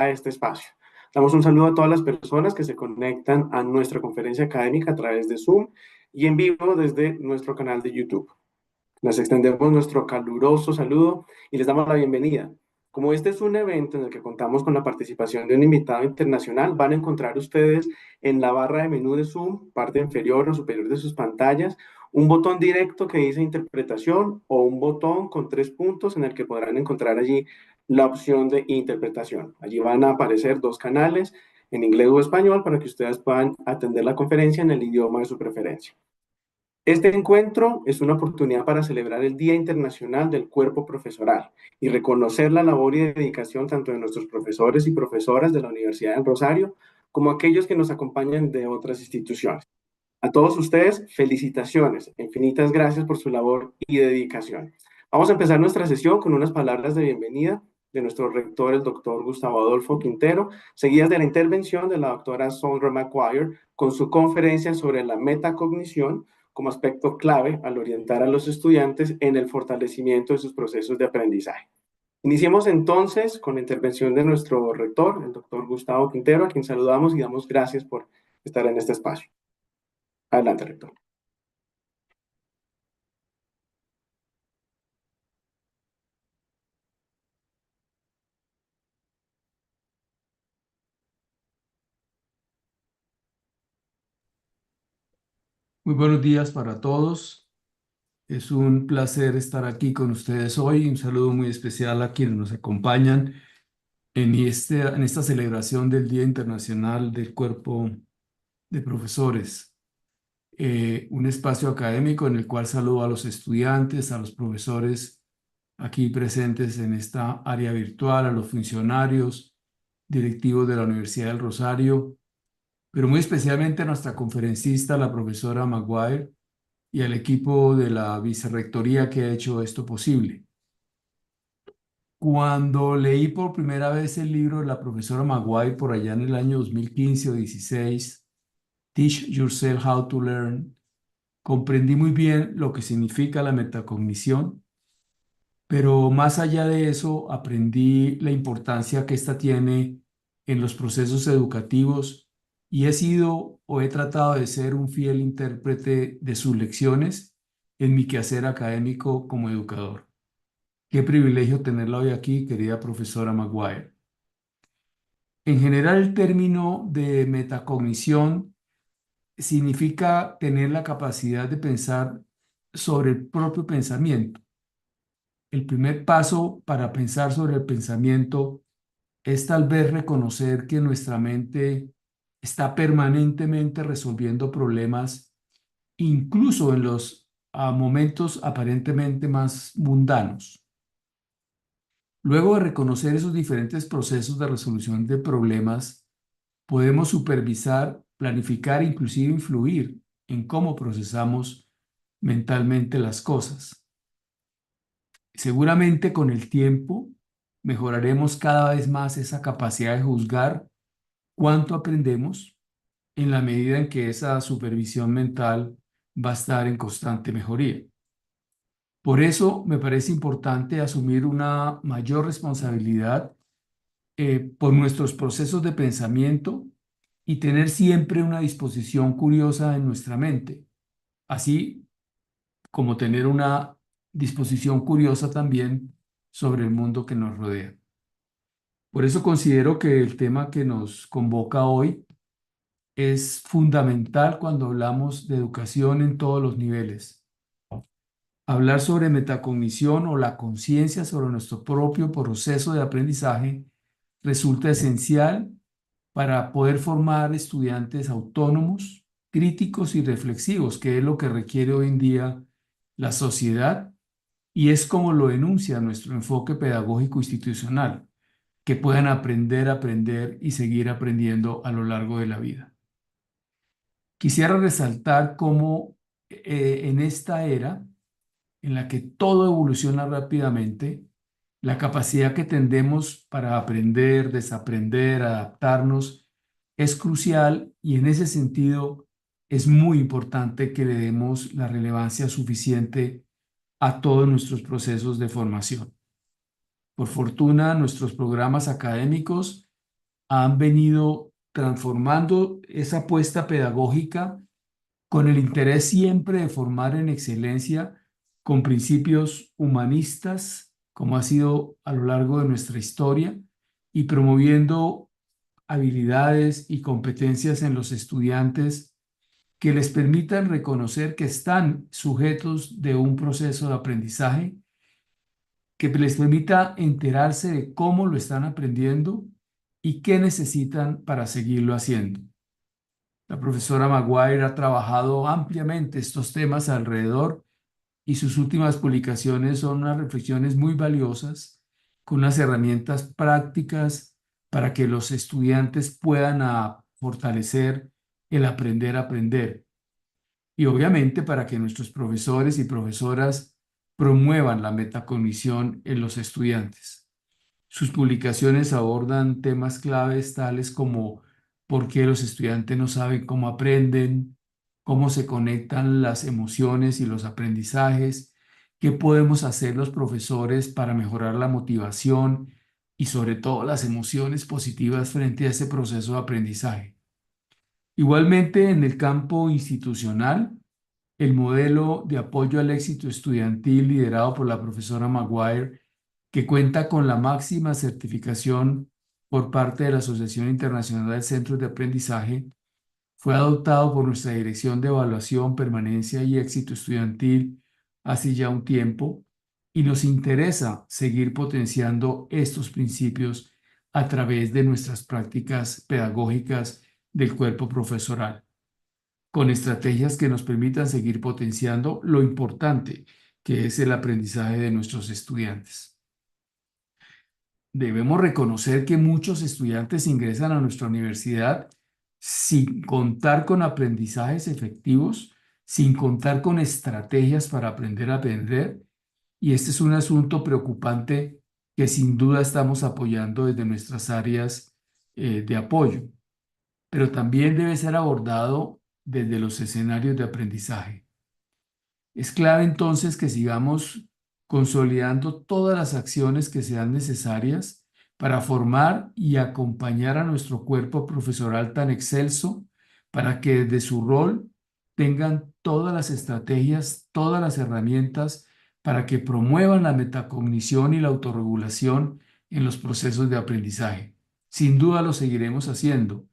a este espacio. Damos un saludo a todas las personas que se conectan a nuestra conferencia académica a través de Zoom y en vivo desde nuestro canal de YouTube. Les extendemos nuestro caluroso saludo y les damos la bienvenida. Como este es un evento en el que contamos con la participación de un invitado internacional, van a encontrar ustedes en la barra de menú de Zoom, parte inferior o superior de sus pantallas, un botón directo que dice interpretación o un botón con 3 puntos en el que podrán encontrar allí la opción de interpretación. Allí van a aparecer 2 canales, en inglés o español, para que ustedes puedan atender la conferencia en el idioma de su preferencia. Este encuentro es una oportunidad para celebrar el Día Internacional del Cuerpo Profesoral y reconocer la labor y dedicación tanto de nuestros profesores y profesoras de la Universidad del Rosario como aquellos que nos acompañan de otras instituciones. A todos ustedes, felicitaciones, infinitas gracias por su labor y dedicación. Vamos a empezar nuestra sesión con unas palabras de bienvenida de nuestro rector, el doctor Gustavo Adolfo Quintero, seguidas de la intervención de la doctora Sandra McGuire con su conferencia sobre la metacognición como aspecto clave al orientar a los estudiantes en el fortalecimiento de sus procesos de aprendizaje. Iniciemos entonces con la intervención de nuestro rector, el doctor Gustavo Quintero, a quien saludamos y damos gracias por estar en este espacio. Adelante, rector. Muy buenos días para todos. Es un placer estar aquí con ustedes hoy. Un saludo muy especial a quienes nos acompañan en esta celebración del Día Internacional del Cuerpo de Profesores. Un espacio académico en el cual saludo a los estudiantes, a los profesores aquí presentes en esta área virtual, a los funcionarios, directivos de la Universidad del Rosario, pero muy especialmente a nuestra conferencista, la profesora Maguire, y al equipo de la vicerrectoría que ha hecho esto posible. Cuando leí por primera vez el libro de la profesora Maguire por allá en el año 2015 o 16, Teach Yourself How to Learn, comprendí muy bien lo que significa la metacognición, pero más allá de eso aprendí la importancia que ésta tiene en los procesos educativos y he sido o he tratado de ser un fiel intérprete de sus lecciones en mi quehacer académico como educador. Qué privilegio tenerla hoy aquí, querida profesora Maguire. En general, el término de metacognición significa tener la capacidad de pensar sobre el propio pensamiento. El primer paso para pensar sobre el pensamiento es tal vez reconocer que nuestra mente está permanentemente resolviendo problemas, incluso en los momentos aparentemente más mundanos. Luego de reconocer esos diferentes procesos de resolución de problemas, podemos supervisar, planificar e inclusive influir en cómo procesamos mentalmente las cosas. Seguramente con el tiempo mejoraremos cada vez más esa capacidad de juzgar cuánto aprendemos en la medida en que esa supervisión mental va a estar en constante mejoría. Por eso me parece importante asumir una mayor responsabilidad por nuestros procesos de pensamiento y tener siempre una disposición curiosa en nuestra mente, así como tener una disposición curiosa también sobre el mundo que nos rodea. Por eso considero que el tema que nos convoca hoy es fundamental cuando hablamos de educación en todos los niveles. Hablar sobre metacognición o la conciencia sobre nuestro propio proceso de aprendizaje resulta esencial para poder formar estudiantes autónomos, críticos y reflexivos, que es lo que requiere hoy en día la sociedad y es como lo enuncia nuestro enfoque pedagógico institucional, que puedan aprender, aprender y seguir aprendiendo a lo largo de la vida. Quisiera resaltar cómo en esta era en la que todo evoluciona rápidamente, la capacidad que tendemos para aprender, desaprender, adaptarnos es crucial y en ese sentido es muy importante que le demos la relevancia suficiente a todos nuestros procesos de formación. Por fortuna, nuestros programas académicos han venido transformando esa apuesta pedagógica con el interés siempre de formar en excelencia, con principios humanistas, como ha sido a lo largo de nuestra historia, y promoviendo habilidades y competencias en los estudiantes que les permitan reconocer que están sujetos de un proceso de aprendizaje, que les permita enterarse de cómo lo están aprendiendo y qué necesitan para seguirlo haciendo. La profesora Maguire ha trabajado ampliamente estos temas alrededor y sus últimas publicaciones son unas reflexiones muy valiosas con unas herramientas prácticas para que los estudiantes puedan fortalecer el aprender a aprender y obviamente para que nuestros profesores y profesoras promuevan la metacognición en los estudiantes. Sus publicaciones abordan temas claves tales como por qué los estudiantes no saben cómo aprenden, cómo se conectan las emociones y los aprendizajes, qué podemos hacer los profesores para mejorar la motivación y sobre todo las emociones positivas frente a ese proceso de aprendizaje. Igualmente, en el campo institucional, el modelo de apoyo al éxito estudiantil liderado por la profesora Maguire, que cuenta con la máxima certificación por parte de la Asociación Internacional de Centros de Aprendizaje, fue adoptado por nuestra Dirección de Evaluación, Permanencia y Éxito Estudiantil hace ya un tiempo y nos interesa seguir potenciando estos principios a través de nuestras prácticas pedagógicas del cuerpo profesoral, con estrategias que nos permitan seguir potenciando lo importante que es el aprendizaje de nuestros estudiantes. Debemos reconocer que muchos estudiantes ingresan a nuestra universidad sin contar con aprendizajes efectivos, sin contar con estrategias para aprender a aprender, y este es un asunto preocupante que sin duda estamos apoyando desde nuestras áreas de apoyo, pero también debe ser abordado desde los escenarios de aprendizaje. Es clave entonces que sigamos consolidando todas las acciones que sean necesarias para formar y acompañar a nuestro cuerpo profesoral tan excelso, para que desde su rol tengan todas las estrategias, todas las herramientas para que promuevan la metacognición y la autorregulación en los procesos de aprendizaje. Sin duda lo seguiremos haciendo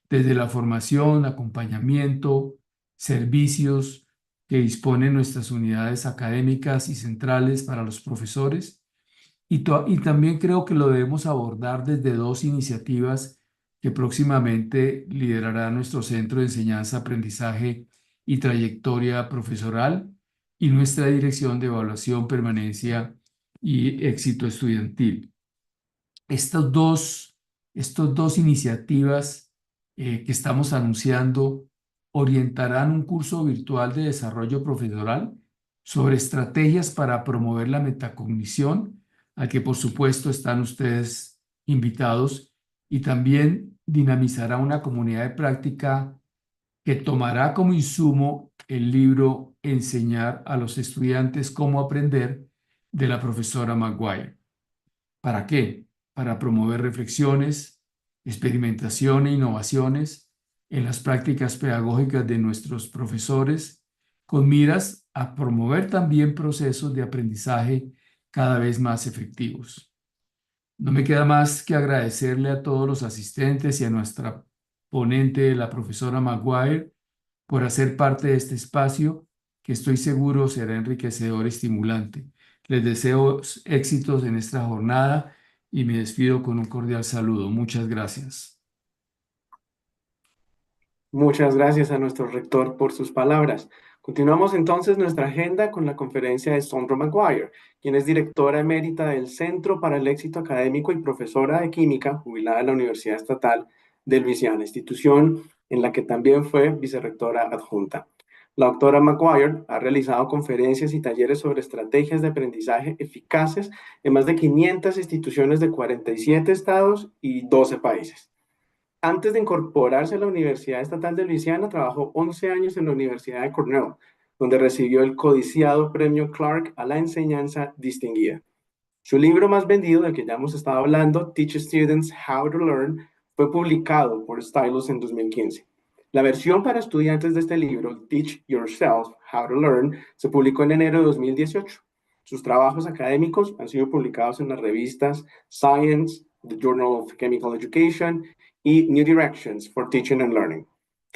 desde la formación, acompañamiento, servicios que disponen nuestras unidades académicas y centrales para los profesores. Y también creo que lo debemos abordar desde dos iniciativas que próximamente liderará nuestro Centro de Enseñanza, Aprendizaje y Trayectoria Profesoral y nuestra Dirección de Evaluación, Permanencia y Éxito Estudiantil. Estas dos iniciativas que estamos anunciando orientarán un curso virtual de desarrollo profesional sobre estrategias para promover la metacognición, al que por supuesto están ustedes invitados, y también dinamizará una comunidad de práctica que tomará como insumo el libro Enseñar a los estudiantes cómo aprender de la profesora Maguire. ¿Para qué? Para promover reflexiones, experimentación e innovaciones en las prácticas pedagógicas de nuestros profesores, con miras a promover también procesos de aprendizaje cada vez más efectivos. No me queda más que agradecerle a todos los asistentes y a nuestra ponente, la profesora Maguire, por hacer parte de este espacio que estoy seguro será enriquecedor y estimulante. Les deseo éxitos en esta jornada y me despido con un cordial saludo. Muchas gracias. Muchas gracias a nuestro rector por sus palabras. Continuamos entonces nuestra agenda con la conferencia de Sandra McGuire, quien es directora emérita del Centro para el Éxito Académico y profesora de química jubilada de la Universidad Estatal de Luisiana, institución en la que también fue vicerrectora adjunta. La doctora McGuire ha realizado conferencias y talleres sobre estrategias de aprendizaje eficaces en más de 500 instituciones de 47 estados y 12 países. Antes de incorporarse a la Universidad Estatal de Luisiana, trabajó 11 años en la Universidad de Cornell, donde recibió el codiciado premio Clark a la enseñanza distinguida. Su libro más vendido, del que ya hemos estado hablando, Teach Students How to Learn, Fue publicado por Stylus en 2015. La versión para estudiantes de este libro, Teach Yourself How to Learn, se publicó en enero de 2018. Sus trabajos académicos han sido publicados en las revistas Science, The Journal of Chemical Education y New Directions for Teaching and Learning.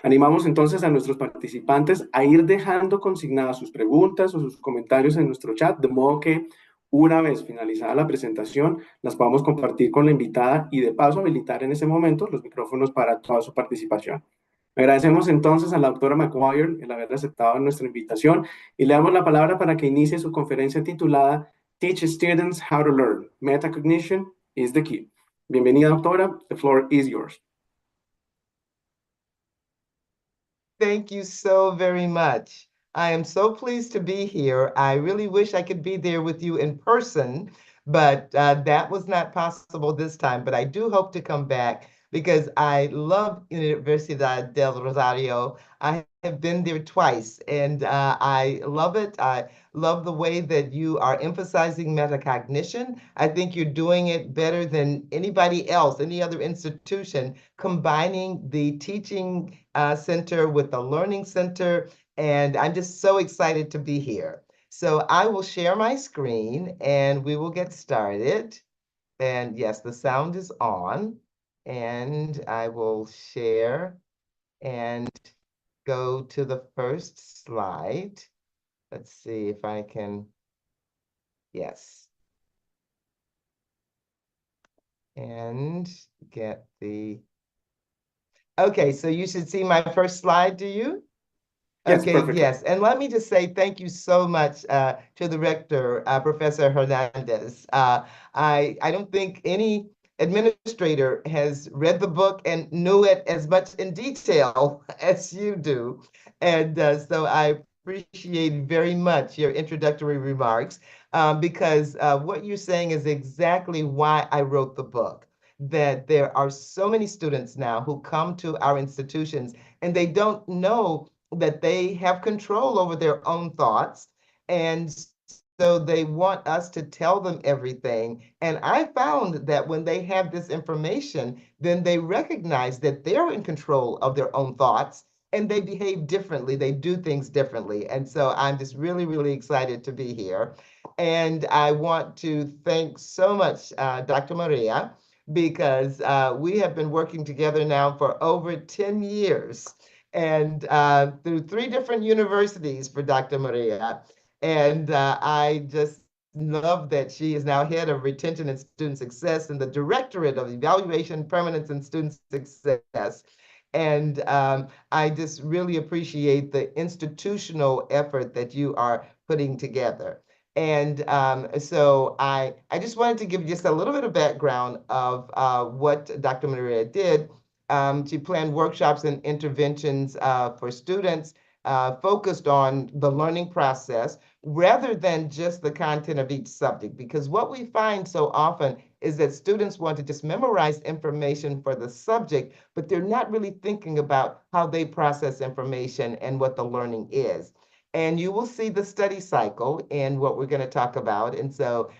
Animamos entonces a nuestros participantes a ir dejando consignadas sus preguntas o sus comentarios en nuestro chat, de modo que una vez finalizada la presentación, las podamos compartir con la invitada y de paso habilitar en ese momento los micrófonos para toda su participación. Agradecemos entonces a la doctora McGuire el haber aceptado nuestra invitación y le damos la palabra para que inicie su conferencia titulada Teach Students How to Learn. Metacognition is the key. Bienvenida, doctora. The floor is yours. Thank you so very much. I am so pleased to be here. I really wish I could be there with you in person, but that was not possible this time. But I do hope to come back because I love Universidad del Rosario. I have been there twice, and I love it. I love the way that you are emphasizing metacognition. I think you're doing it better than anybody else, any other institution, combining the teaching center with the learning center. And I'm just so excited to be here. So I will share my screen and we will get started. And yes, the sound is on. And I will share and go to the first slide. Let's see if I can, yes. And get the, okay, so you should see my first slide, do you? Yes, Okay, perfectly. yes. And let me just say thank you so much to the rector, Professor Hernandez. I don't think any administrator has read the book and knew it as much in detail as you do. And so I appreciate very much your introductory remarks because what you're saying is exactly why I wrote the book. That there are so many students now who come to our institutions and they don't know that they have control over their own thoughts. And so they want us to tell them everything. And I found that when they have this information, then they recognize that they're in control of their own thoughts and they behave differently. They do things differently. And so I'm just really, really excited to be here. And I want to thank so much Dr. Maria, because we have been working together now for over 10 years and through 3 different universities for Dr. Maria. And I just love that she is now head of retention and student success in the Directorate of Evaluation, Permanence, and Student Success. And I just really appreciate the institutional effort that you are putting together. And so I just wanted to give just a little bit of background of what Dr. Maria did. She planned workshops and interventions for students focused on the learning process rather than just the content of each subject. Because what we find so often is that students want to just memorize information for the subject, but they're not really thinking about how they process information and what the learning is. And you will see the study cycle in what we're going to talk about. And so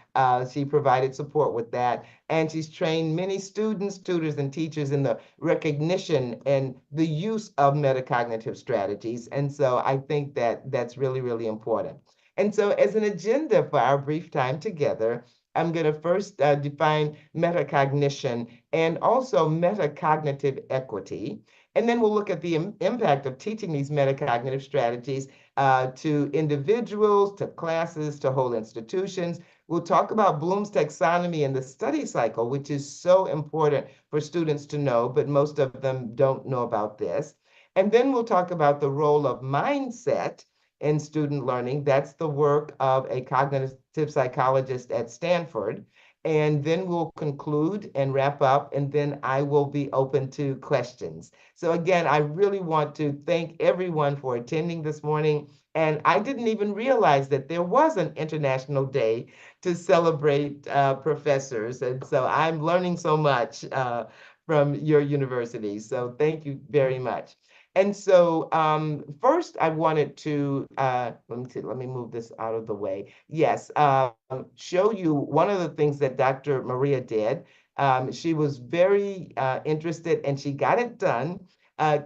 she provided support with that. And she's trained many students, tutors, and teachers in the recognition and the use of metacognitive strategies. And so I think that that's really, really important. And so as an agenda for our brief time together, I'm going to first define metacognition and also metacognitive equity. And then we'll look at the impact of teaching these metacognitive strategies to individuals, to classes, to whole institutions. We'll talk about Bloom's taxonomy and the study cycle, which is so important for students to know, but most of them don't know about this. And then we'll talk about the role of mindset in student learning. That's the work of a cognitive psychologist at Stanford. And then we'll conclude and wrap up, and then I will be open to questions. So again, I really want to thank everyone for attending this morning. And I didn't even realize that there was an International Day to celebrate professors. And so I'm learning so much from your university. So thank you very much. And so first I wanted to, let me move this out of the way. Yes, show you one of the things that Dr. Maria did. She was very interested, and she got it done,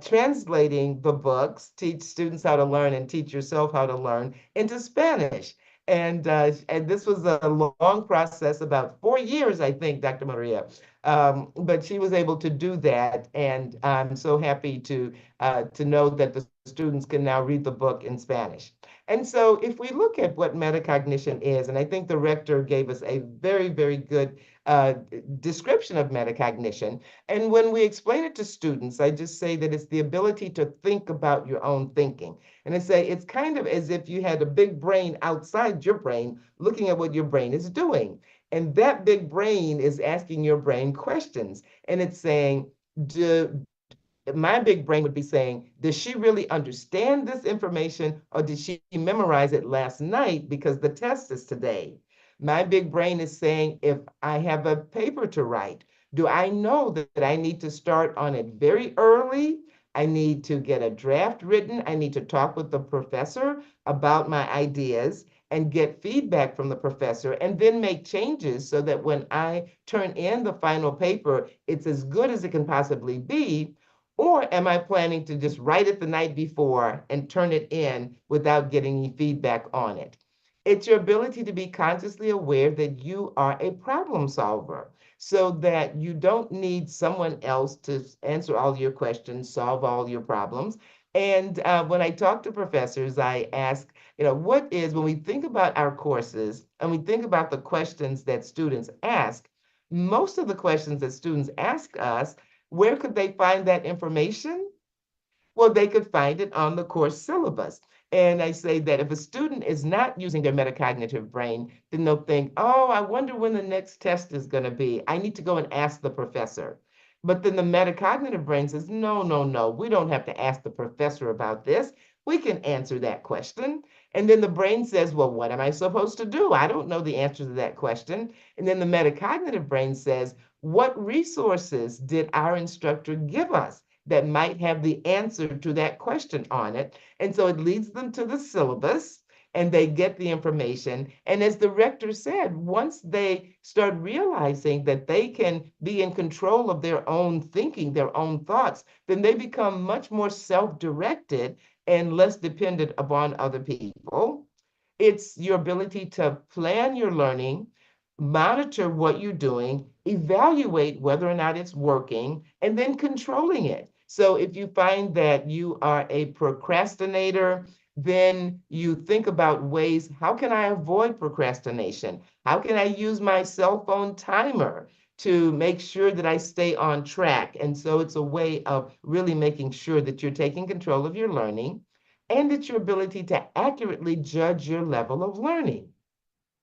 translating the books, Teach Students How to Learn and Teach Yourself How to Learn, into Spanish. And this was a long process, about 4 years, I think, Dr. Maria. But she was able to do that, and I'm so happy to know that the students can now read the book in Spanish. And so if we look at what metacognition is, and I think the rector gave us a very, very good description of metacognition. And when we explain it to students, I just say that it's the ability to think about your own thinking. And I say it's kind of as if you had a big brain outside your brain looking at what your brain is doing. And that big brain is asking your brain questions. And it's saying, my big brain would be saying, does she really understand this information, or did she memorize it last night because the test is today? My big brain is saying, if I have a paper to write, do I know that I need to start on it very early? I need to get a draft written. I need to talk with the professor about my ideas and get feedback from the professor, and then make changes so that when I turn in the final paper, it's as good as it can possibly be. Or am I planning to just write it the night before and turn it in without getting any feedback on it? It's your ability to be consciously aware that you are a problem solver, so that you don't need someone else to answer all your questions, solve all your problems. And when I talk to professors, I ask, when we think about our courses and we think about the questions that students ask, most of the questions that students ask us, where could they find that information? Well, they could find it on the course syllabus. And I say that if a student is not using their metacognitive brain, then they'll think, oh, I wonder when the next test is going to be. I need to go and ask the professor. But then the metacognitive brain says, no, no, no, we don't have to ask the professor about this. We can answer that question. And then the brain says, well, what am I supposed to do? I don't know the answer to that question. And then the metacognitive brain says, what resources did our instructor give us that might have the answer to that question on it? And so it leads them to the syllabus, and they get the information. And as the rector said, once they start realizing that they can be in control of their own thinking, their own thoughts, then they become much more self-directed and less dependent upon other people. It's your ability to plan your learning, monitor what you're doing, evaluate whether or not it's working, and then controlling it. So if you find that you are a procrastinator, then you think about ways, how can I avoid procrastination? How can I use my cell phone timer to make sure that I stay on track? And so it's a way of really making sure that you're taking control of your learning, and it's your ability to accurately judge your level of learning.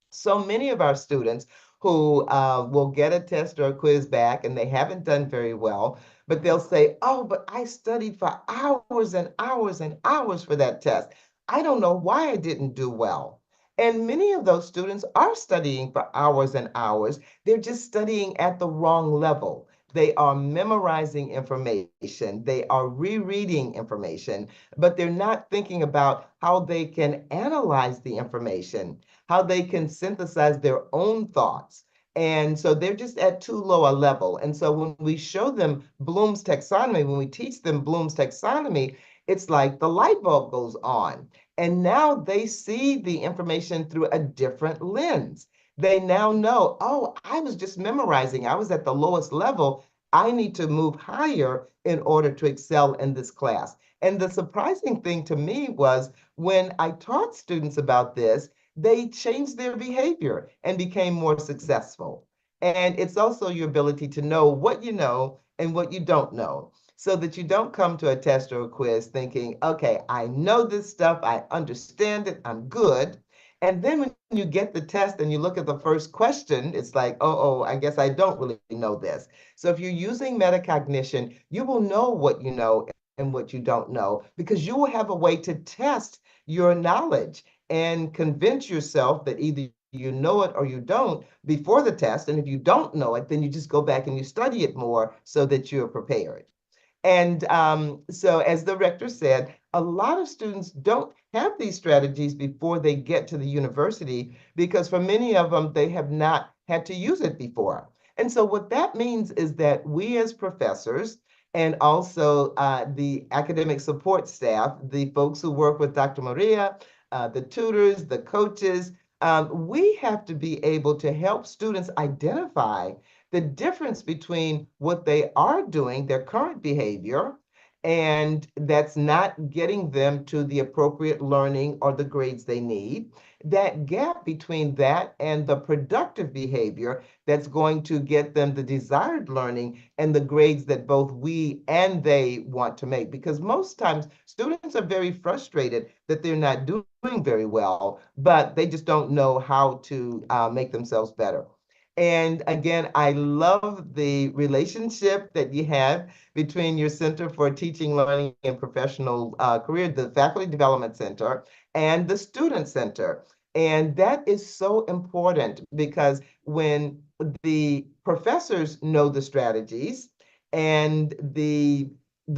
So many of our students who will get a test or a quiz back and they haven't done very well, but they'll say, oh, but I studied for hours and hours and hours for that test. I don't know why I didn't do well. And many of those students are studying for hours and hours. They're just studying at the wrong level. They are memorizing information. They are rereading information, but they're not thinking about how they can analyze the information, how they can synthesize their own thoughts. And so they're just at too low a level. And so when we show them Bloom's taxonomy, when we teach them Bloom's taxonomy, it's like the light bulb goes on. And now they see the information through a different lens. They now know, oh, I was just memorizing. I was at the lowest level. I need to move higher in order to excel in this class. And the surprising thing to me was when I taught students about this, they changed their behavior and became more successful. And it's also your ability to know what you know and what you don't know, so that you don't come to a test or a quiz thinking, okay, I know this stuff, I understand it, I'm good. And then when you get the test and you look at the first question, it's like, oh, I guess I don't really know this. So if you're using metacognition, you will know what you know and what you don't know, because you will have a way to test your knowledge and convince yourself that either you know it or you don't before the test. And if you don't know it, then you just go back and you study it more so that you're prepared. And so as the rector said, a lot of students don't have these strategies before they get to the university, because for many of them, they have not had to use it before. And so what that means is that we as professors and also the academic support staff, the folks who work with Dr. Maria, the tutors, the coaches, we have to be able to help students identify the difference between what they are doing, their current behavior, and that's not getting them to the appropriate learning or the grades they need. That gap between that and the productive behavior that's going to get them the desired learning and the grades that both we and they want to make. Because most times students are very frustrated that they're not doing very well, but they just don't know how to make themselves better. And again, I love the relationship that you have between your Center for Teaching, Learning, and Professional Career, the Faculty Development Center, and the Student Center. And that is so important because when the professors know the strategies and the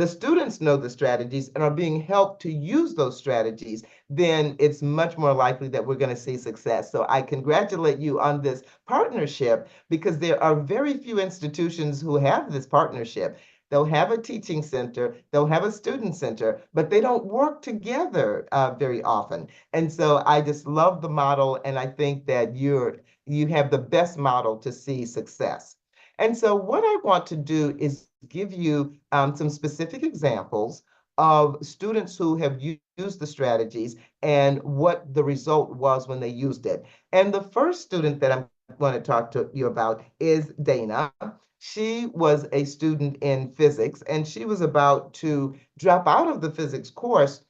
students know the strategies and are being helped to use those strategies, then it's much more likely that we're going to see success. So I congratulate you on this partnership because there are very few institutions who have this partnership. They'll have a teaching center, they'll have a student center, but they don't work together very often. And so I just love the model, and I think that you have the best model to see success. And so what I want to do is give you some specific examples of students who have used the strategies and what the result was when they used it. And the first student that I'm going to talk to you about is Dana. She was a student in physics, and she was about to drop out of the physics course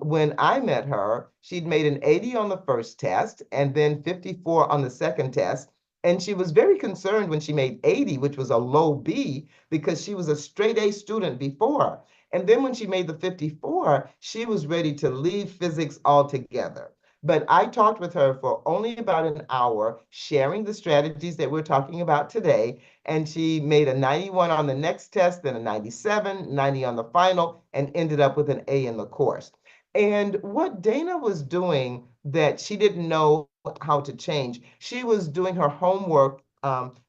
when I met her. She'd made an 80 on the first test and then 54 on the second test. And she was very concerned when she made 80, which was a low B, because she was a straight A student before. And then when she made the 54, she was ready to leave physics altogether. But I talked with her for only about an hour, sharing the strategies that we're talking about today. And she made a 91 on the next test, then a 97, 90 on the final, and ended up with an A in the course. And what Dana was doing that she didn't know how to change, she was doing her homework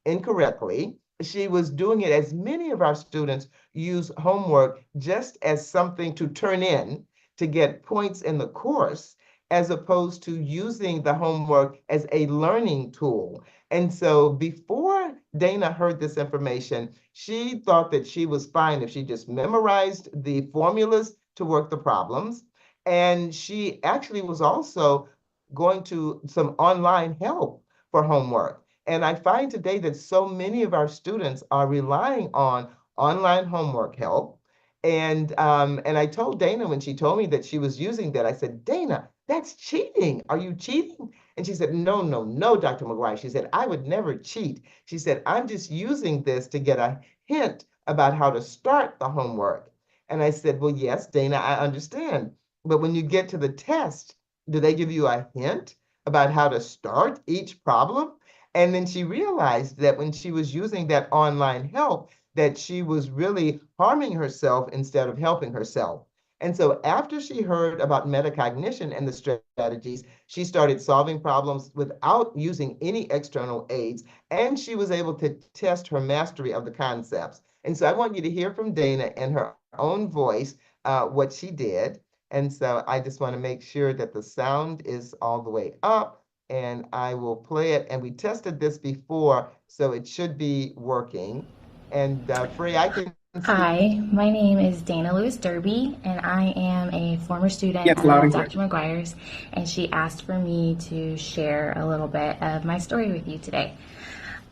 incorrectly. She was doing it as many of our students use homework just as something to turn in to get points in the course, as opposed to using the homework as a learning tool. And so before Dana heard this information, she thought that she was fine if she just memorized the formulas to work the problems. And she actually was also going to some online help for homework. And I find today that so many of our students are relying on online homework help. And I told Dana when she told me that she was using that, I said, Dana, that's cheating. Are you cheating? And she said, no, no, no, Dr. McGuire. She said, I would never cheat. She said, I'm just using this to get a hint about how to start the homework. And I said, well, yes, Dana, I understand. But when you get to the test, do they give you a hint about how to start each problem? And then she realized that when she was using that online help, that she was really harming herself instead of helping herself. And so after she heard about metacognition and the strategies, she started solving problems without using any external aids, and she was able to test her mastery of the concepts. And so I want you to hear from Dana in her own voice what she did. And so I just want to make sure that the sound is all the way up, and I will play it. And we tested this before, so it should be working. And Frey, I can see. Hi, my name is Dana Lewis Derby, and I am a former student Yes, loud of and Dr. clear. McGuire's, and she asked for me to share a little bit of my story with you today.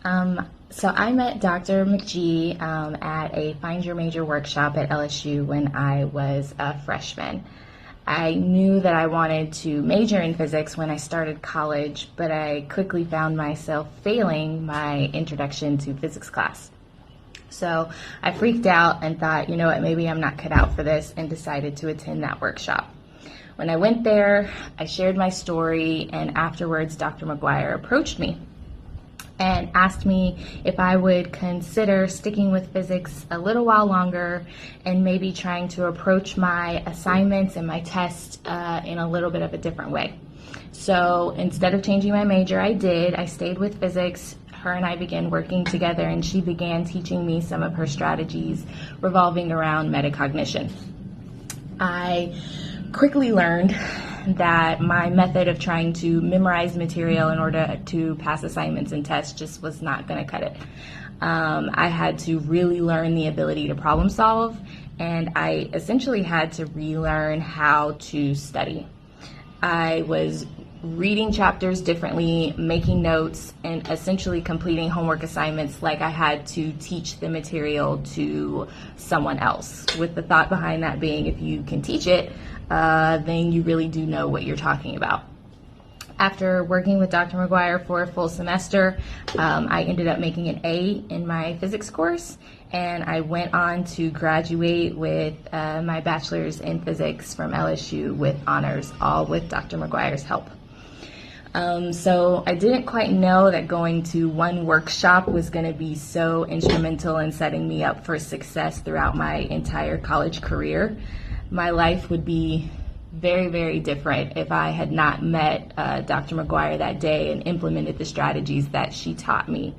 So I met Dr. McGee at a Find Your Major workshop at LSU when I was a freshman. I knew that I wanted to major in physics when I started college, but I quickly found myself failing my introduction to physics class. So I freaked out and thought, you know what, maybe I'm not cut out for this, and decided to attend that workshop. When I went there, I shared my story, and afterwards Dr. McGuire approached me and asked me if I would consider sticking with physics a little while longer and maybe trying to approach my assignments and my tests in a little bit of a different way. So instead of changing my major, I stayed with physics, her and I began working together, and she began teaching me some of her strategies revolving around metacognition. I quickly learned that my method of trying to memorize material in order to pass assignments and tests just was not going to cut it. I had to really learn the ability to problem solve, and I essentially had to relearn how to study. I was reading chapters differently, making notes, and essentially completing homework assignments like I had to teach the material to someone else, with the thought behind that being if you can teach it, then you really do know what you're talking about. After working with Dr. McGuire for a full semester, I ended up making an A in my physics course, and I went on to graduate with my bachelor's in physics from LSU with honors, all with Dr. McGuire's help. So I didn't quite know that going to one workshop was going to be so instrumental in setting me up for success throughout my entire college career. My life would be very, very different if I had not met Dr. McGuire that day and implemented the strategies that she taught me.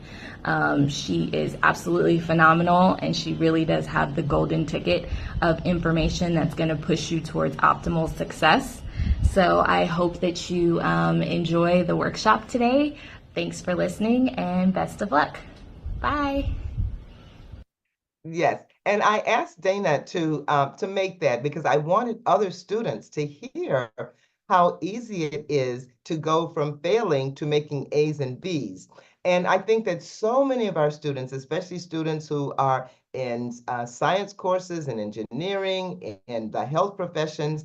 She is absolutely phenomenal, and she really does have the golden ticket of information that's going to push you towards optimal success. So I hope that you enjoy the workshop today. Thanks for listening, and best of luck. Bye. Yes, and I asked Dana to make that because I wanted other students to hear how easy it is to go from failing to making A's and B's. And I think that so many of our students, especially students who are in science courses and engineering and the health professions,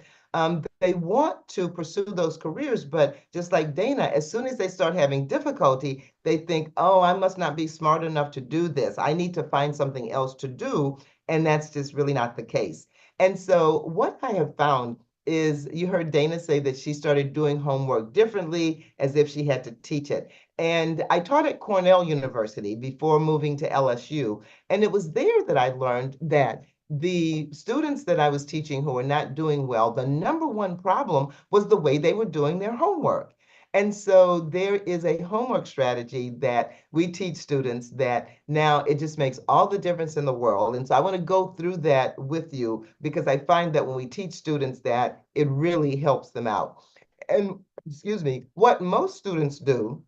they want to pursue those careers, but just like Dana, as soon as they start having difficulty, they think, oh, I must not be smart enough to do this. I need to find something else to do. And that's just really not the case. And so what I have found is, you heard Dana say that she started doing homework differently as if she had to teach it. And I taught at Cornell University before moving to LSU. And it was there that I learned that the students that I was teaching who were not doing well, the number one problem was the way they were doing their homework. And so there is a homework strategy that we teach students that now it just makes all the difference in the world. And so I want to go through that with you because I find that when we teach students that, it really helps them out. And excuse me, what most students do,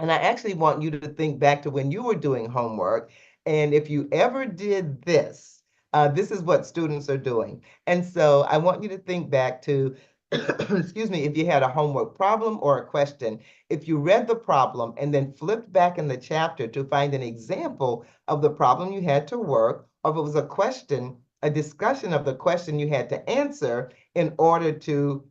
and I actually want you to think back to when you were doing homework, and if you ever did this, this is what students are doing. And so I want you to think back to, excuse me, if you had a homework problem or a question, if you read the problem and then flipped back in the chapter to find an example of the problem you had to work, or if it was a question, a discussion of the question you had to answer in order to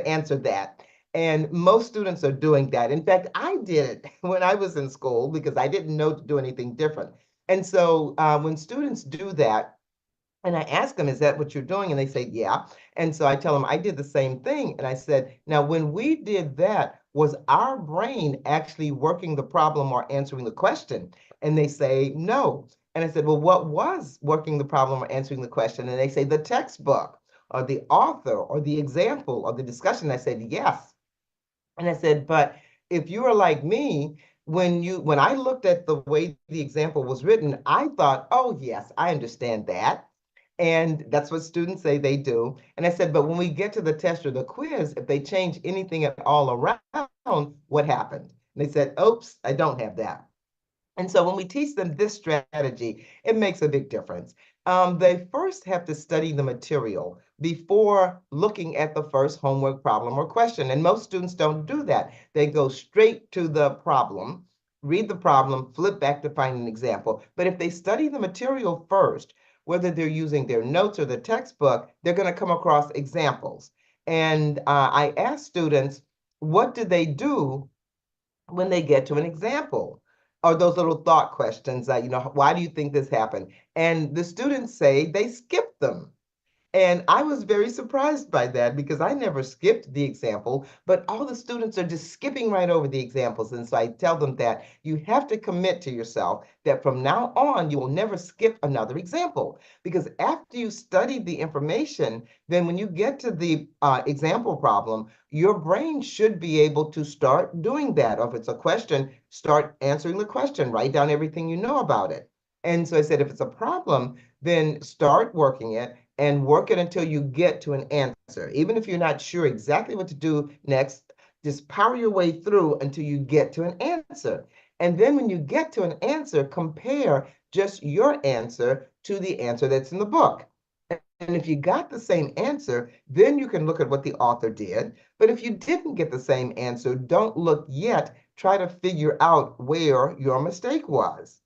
answer that. And most students are doing that. In fact, I did it when I was in school because I didn't know to do anything different. And so when students do that, and I ask them, is that what you're doing? And they say, yeah. And so I tell them, I did the same thing. And I said, now, when we did that, was our brain actually working the problem or answering the question? And they say, no. And I said, well, what was working the problem or answering the question? And they say, the textbook or the author or the example or the discussion. I said, yes. And I said, but if you are like me, when I looked at the way the example was written, I thought, oh, yes, I understand that. And that's what students say they do. And I said, but when we get to the test or the quiz, if they change anything at all around, what happened? And they said, oops, I don't have that. And so when we teach them this strategy, it makes a big difference. They first have to study the material before looking at the first homework problem or question. And most students don't do that. They go straight to the problem, read the problem, flip back to find an example. But if they study the material first, whether they're using their notes or the textbook, they're going to come across examples. And I ask students, what do they do when they get to an example? Or those little thought questions, why do you think this happened? And the students say they skip them. And I was very surprised by that because I never skipped the example, but all the students are just skipping right over the examples. And so I tell them that you have to commit to yourself that from now on, you will never skip another example. Because after you study the information, then when you get to the example problem, your brain should be able to start doing that. Or if it's a question, start answering the question, write down everything you know about it. And so I said, if it's a problem, then start working it and work it until you get to an answer. Even if you're not sure exactly what to do next, just power your way through until you get to an answer. And then when you get to an answer, compare just your answer to the answer that's in the book. And if you got the same answer, then you can look at what the author did. But if you didn't get the same answer, don't look yet. Try to figure out where your mistake was.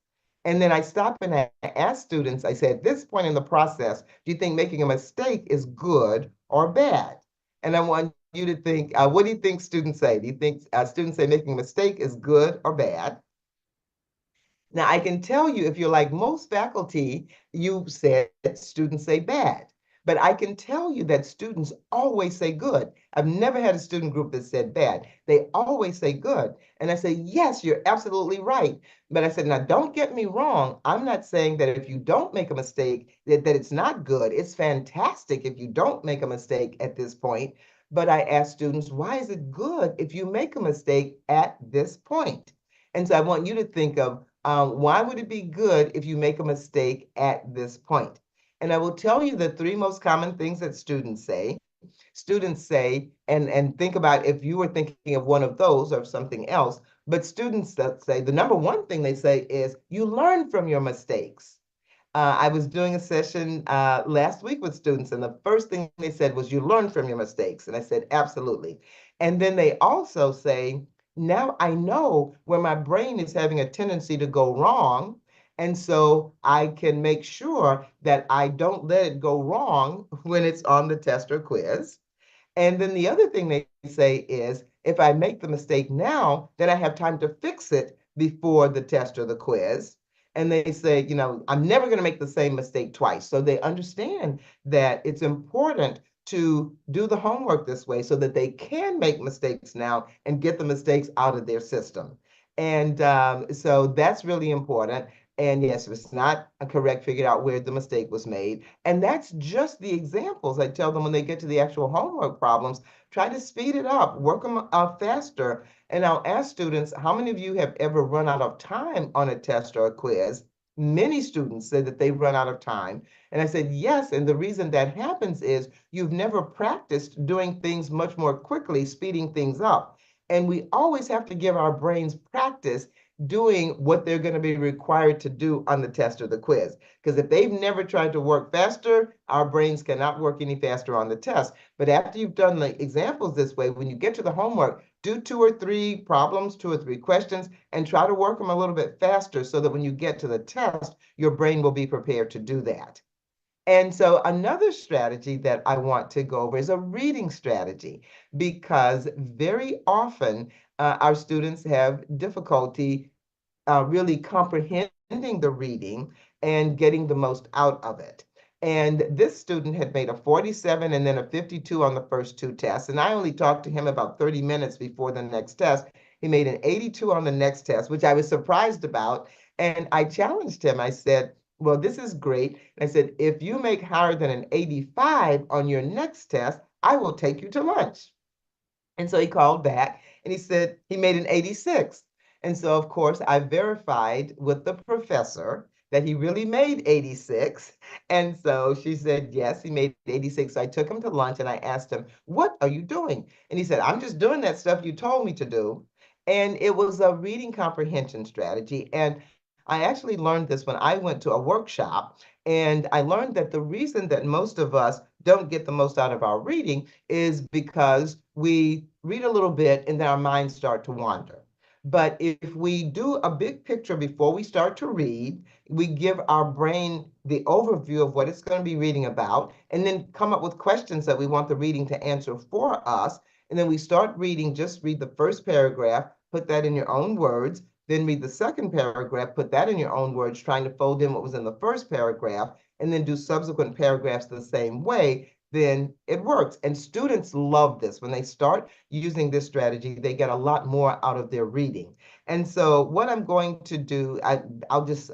And then I stop and I ask students, I say, at this point in the process, do you think making a mistake is good or bad? And I want you to think, what do you think students say? Do you think students say making a mistake is good or bad? Now, I can tell you, if you're like most faculty, you said students say bad. But I can tell you that students always say good. I've never had a student group that said bad. They always say good. And I say, yes, you're absolutely right. But I said, now don't get me wrong. I'm not saying that if you don't make a mistake, that it's not good. It's fantastic if you don't make a mistake at this point. But I ask students, why is it good if you make a mistake at this point? And so I want you to think of why would it be good if you make a mistake at this point? And I will tell you the three most common things that students say. Students say, and think about if you were thinking of one of those or something else, but students say the number one thing they say is you learn from your mistakes. I was doing a session last week with students, and the first thing they said was you learn from your mistakes. And I said, absolutely. And then they also say, now I know where my brain is having a tendency to go wrong. And so I can make sure that I don't let it go wrong when it's on the test or quiz. And then the other thing they say is, if I make the mistake now, then I have time to fix it before the test or the quiz. And they say, I'm never going to make the same mistake twice. So they understand that it's important to do the homework this way so that they can make mistakes now and get the mistakes out of their system. And so that's really important. And yes, if it's not correct, figure out where the mistake was made. And that's just the examples. I tell them when they get to the actual homework problems, try to speed it up, work them faster. And I'll ask students, how many of you have ever run out of time on a test or a quiz? Many students said that they've run out of time. And I said, yes. And the reason that happens is you've never practiced doing things much more quickly, speeding things up. And we always have to give our brains practice doing what they're going to be required to do on the test or the quiz. Because if they've never tried to work faster, our brains cannot work any faster on the test. But after you've done the examples this way, when you get to the homework, do 2 or 3 problems, 2 or 3 questions, and try to work them a little bit faster so that when you get to the test, your brain will be prepared to do that. And so another strategy that I want to go over is a reading strategy, because very often our students have difficulty really comprehending the reading and getting the most out of it. And this student had made a 47 and then a 52 on the first 2 tests. And I only talked to him about 30 minutes before the next test. He made an 82 on the next test, which I was surprised about. And I challenged him. I said, well, this is great. And I said, if you make higher than an 85 on your next test, I will take you to lunch. And so he called back and he said he made an 86. And so, of course, I verified with the professor that he really made 86. And so she said, yes, he made 86. So I took him to lunch and I asked him, what are you doing? And he said, I'm just doing that stuff you told me to do. And it was a reading comprehension strategy. And I actually learned this when I went to a workshop. And I learned that the reason that most of us don't get the most out of our reading is because we read a little bit and then our minds start to wander. But if we do a big picture before we start to read, we give our brain the overview of what it's going to be reading about, and then come up with questions that we want the reading to answer for us. And then we start reading, just read the first paragraph, put that in your own words, then read the second paragraph, put that in your own words, trying to fold in what was in the first paragraph, and then do subsequent paragraphs the same way, then it works. And students love this. When they start using this strategy, they get a lot more out of their reading. And so what I'm going to do, I'll just,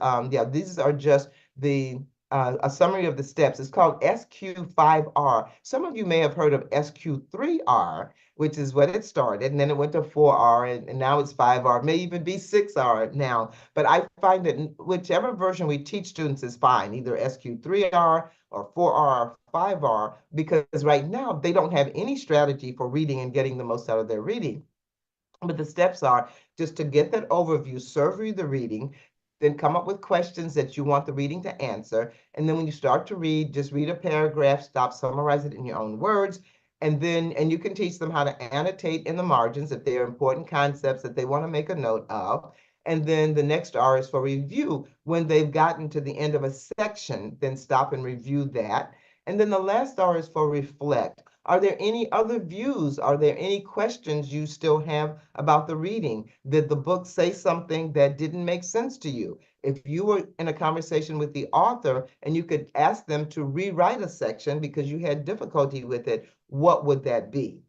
these are just the a summary of the steps. It's called SQ5R. Some of you may have heard of SQ3R, which is what it started, and then it went to 4R, and now it's 5R, may even be 6R now. But I find that whichever version we teach students is fine, either SQ3R or 4R or 5R, because right now they don't have any strategy for reading and getting the most out of their reading. But the steps are just to get that overview, survey the reading, then come up with questions that you want the reading to answer. And then when you start to read, just read a paragraph, stop, summarize it in your own words. And you can teach them how to annotate in the margins if they are important concepts that they want to make a note of. And then the next R is for review. When they've gotten to the end of a section, then stop and review that. And then the last R is for reflect. Are there any other views? Are there any questions you still have about the reading? Did the book say something that didn't make sense to you? If you were in a conversation with the author and you could ask them to rewrite a section because you had difficulty with it, what would that be?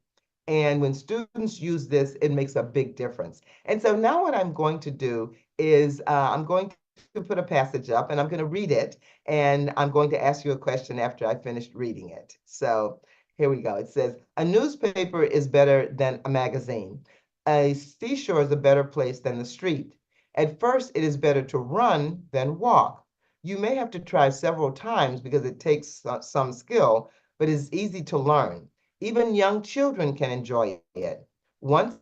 And when students use this, it makes a big difference. And so now what I'm going to do is I'm going to put a passage up and I'm going to read it. And I'm going to ask you a question after I finished reading it. So here we go. It says, a newspaper is better than a magazine. A seashore is a better place than the street. At first, it is better to run than walk. You may have to try several times because it takes some skill, but it's easy to learn. Even young children can enjoy it. Once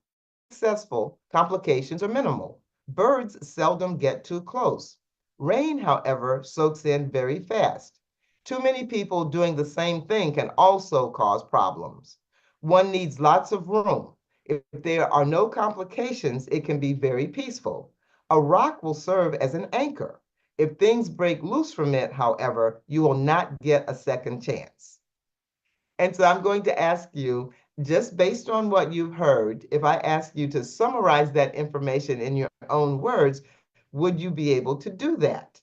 successful, complications are minimal. Birds seldom get too close. Rain, however, soaks in very fast. Too many people doing the same thing can also cause problems. One needs lots of room. If there are no complications, it can be very peaceful. A rock will serve as an anchor. If things break loose from it, however, you will not get a second chance. And so I'm going to ask you, just based on what you've heard, if I ask you to summarize that information in your own words, would you be able to do that?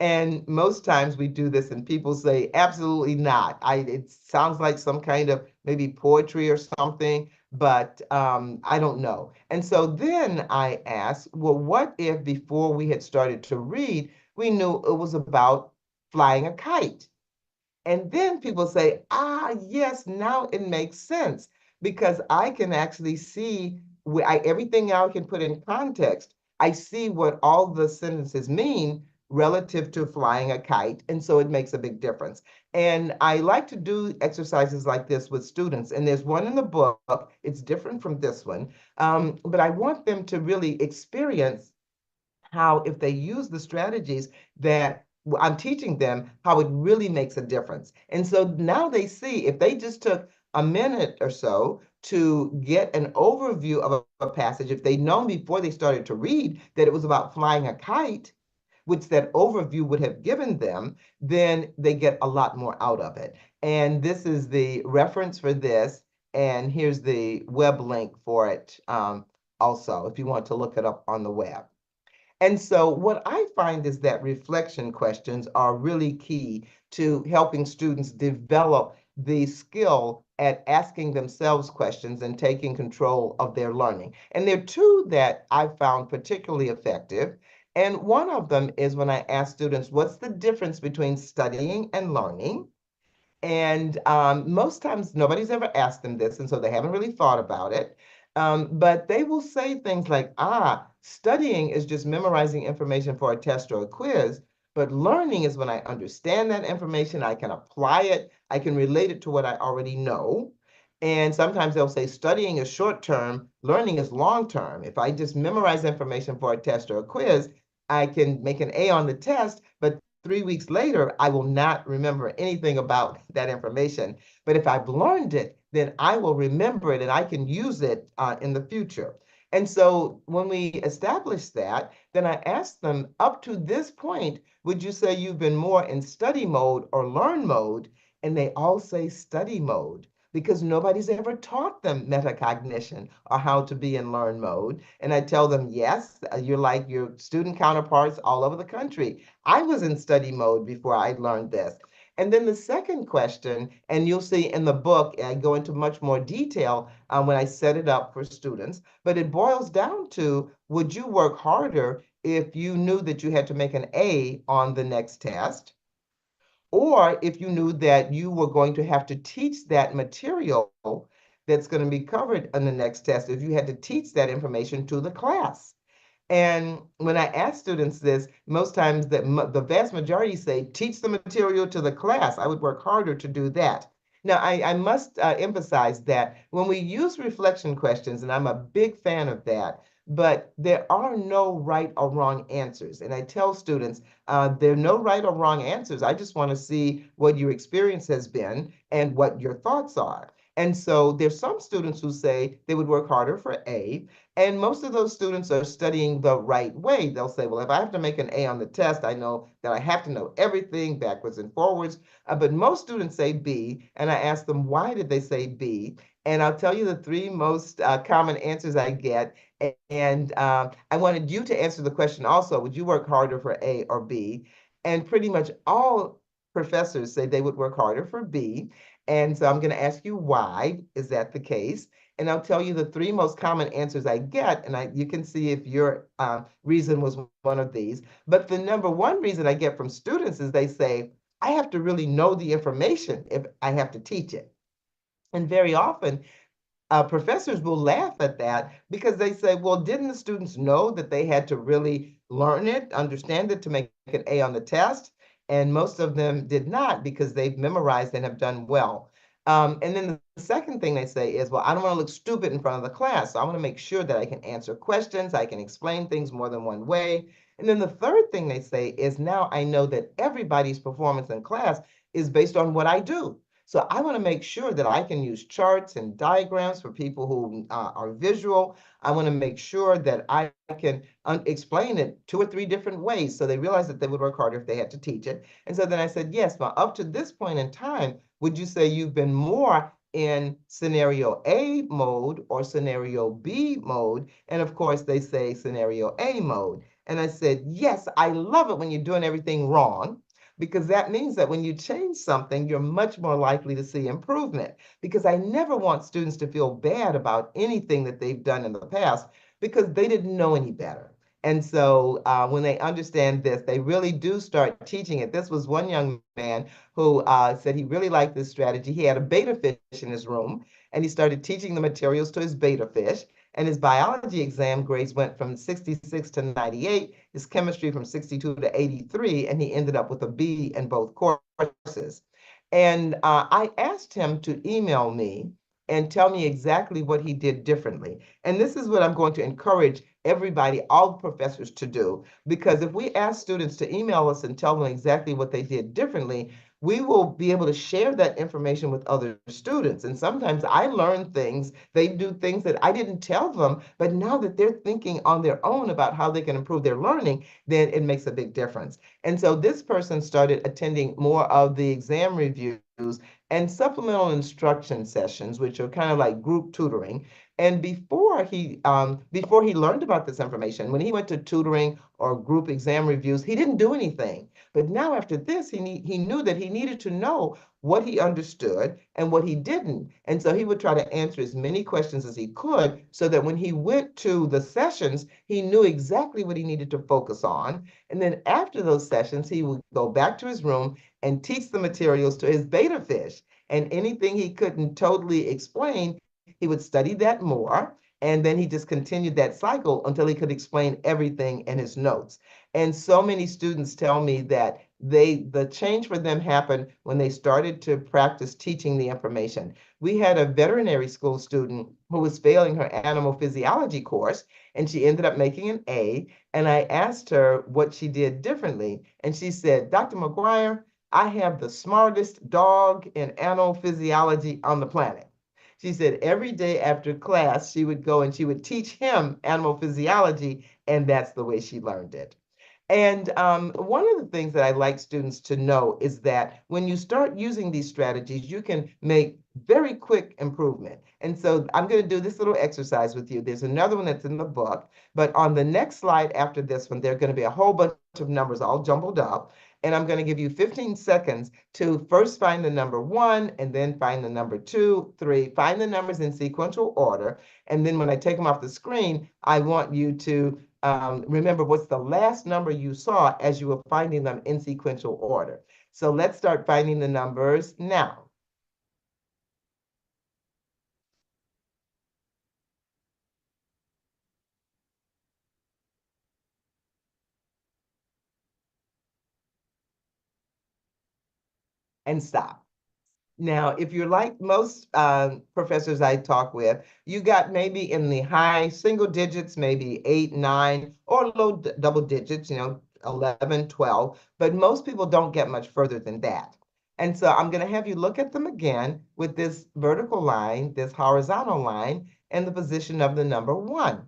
And most times we do this and people say, absolutely not. It sounds like some kind of maybe poetry or something, but I don't know. And so then I asked, well, what if before we had started to read, we knew it was about flying a kite? And then people say, yes, now it makes sense because I can actually see everything now I can put in context. I see what all the sentences mean relative to flying a kite. And so it makes a big difference. And I like to do exercises like this with students. And there's one in the book. It's different from this one. But I want them to really experience how, if they use the strategies that I'm teaching them, how it really makes a difference. And so now they see, if they just took a minute or so to get an overview of a passage, if they'd known before they started to read that it was about flying a kite, which that overview would have given them, then they get a lot more out of it. And this is the reference for this. And here's the web link for it also, if you want to look it up on the web. And so what I find is that reflection questions are really key to helping students develop the skill at asking themselves questions and taking control of their learning. And there are two that I found particularly effective. And one of them is when I ask students, what's the difference between studying and learning? And most times nobody's ever asked them this, and so they haven't really thought about it. But they will say things like, studying is just memorizing information for a test or a quiz, but learning is when I understand that information, I can apply it, I can relate it to what I already know. And sometimes they'll say studying is short term, learning is long term. If I just memorize information for a test or a quiz, I can make an A on the test, but 3 weeks later, I will not remember anything about that information. But if I've learned it, then I will remember it and I can use it in the future. And so when we establish that, then I ask them, up to this point, would you say you've been more in study mode or learn mode? And they all say study mode. because nobody's ever taught them metacognition or how to be in learn mode. And I tell them, yes, you're like your student counterparts all over the country. I was in study mode before I learned this. And then the second question, and you'll see in the book, I go into much more detail when I set it up for students, but it boils down to, would you work harder if you knew that you had to make an A on the next test? Or if you knew that you were going to have to teach that material that's going to be covered in the next test, if you had to teach that information to the class. And when I ask students this, most times the vast majority say, teach the material to the class. I would work harder to do that. Now, I must emphasize that when we use reflection questions, and I'm a big fan of that, but there are no right or wrong answers. And I tell students, there are no right or wrong answers. I just want to see what your experience has been and what your thoughts are. And so there's some students who say they would work harder for A, and most of those students are studying the right way. They'll say, well, if I have to make an A on the test, I know that I have to know everything backwards and forwards. But most students say B, and I ask them, why did they say B? And I'll tell you the three most common answers I get. And I wanted you to answer the question also, would you work harder for A or B? And pretty much all professors say they would work harder for B. And so I'm going to ask you why is that the case? And I'll tell you the three most common answers I get, and you can see if your reason was one of these. But the number one reason I get from students is they say, I have to really know the information if I have to teach it. And very often, professors will laugh at that because they say, well, didn't the students know that they had to really learn it, understand it to make an A on the test? And most of them did not because they've memorized and have done well. And then the second thing they say is, well, I don't want to look stupid in front of the class. So I want to make sure that I can answer questions, I can explain things more than one way. And then the third thing they say is, now I know that everybody's performance in class is based on what I do. So I want to make sure that I can use charts and diagrams for people who are visual. I want to make sure that I can explain it 2 or 3 different ways so they realize that they would work harder if they had to teach it. And so then I said, yes, well, up to this point in time, would you say you've been more in scenario A mode or scenario B mode? And of course, they say scenario A mode. And I said, yes, I love it when you're doing everything wrong, because that means that when you change something, you're much more likely to see improvement. Because I never want students to feel bad about anything that they've done in the past because they didn't know any better. And so when they understand this, they really do start teaching it. This was one young man who said he really liked this strategy. He had a betta fish in his room, and he started teaching the materials to his betta fish. And his biology exam grades went from 66 to 98, his chemistry from 62 to 83, and he ended up with a B in both courses. And I asked him to email me and tell me exactly what he did differently. And this is what I'm going to encourage everybody, all professors, to do. Because if we ask students to email us and tell them exactly what they did differently, we will be able to share that information with other students. And sometimes I learn things, they do things that I didn't tell them, but now that they're thinking on their own about how they can improve their learning, then it makes a big difference. And so this person started attending more of the exam reviews and supplemental instruction sessions, which are kind of like group tutoring. And before he learned about this information, when he went to tutoring or group exam reviews, he didn't do anything. But now after this, he knew that he needed to know what he understood and what he didn't. And so he would try to answer as many questions as he could so that when he went to the sessions, he knew exactly what he needed to focus on. And then after those sessions, he would go back to his room and teach the materials to his betta fish. And anything he couldn't totally explain, he would study that more. And then he just continued that cycle until he could explain everything in his notes. And so many students tell me that the change for them happened when they started to practice teaching the information. We had a veterinary school student who was failing her animal physiology course, and she ended up making an A. And I asked her what she did differently. And she said, Dr. McGuire, I have the smartest dog in animal physiology on the planet. She said every day after class, she would go and she would teach him animal physiology, and that's the way she learned it. And one of the things that I like students to know is that when you start using these strategies, you can make very quick improvement. And so I'm going to do this little exercise with you. There's another one that's in the book, but on the next slide after this one, there are going to be a whole bunch of numbers all jumbled up. And I'm going to give you 15 seconds to first find the number 1, and then find the number 2, 3, find the numbers in sequential order. And then when I take them off the screen, I want you to remember what's the last number you saw as you were finding them in sequential order. So let's start finding the numbers now. And stop. Now, if you're like most professors I talk with, you got maybe in the high single digits, maybe 8, 9, or low double digits, 11, 12, but most people don't get much further than that. And so I'm going to have you look at them again with this vertical line, this horizontal line, and the position of the number 1.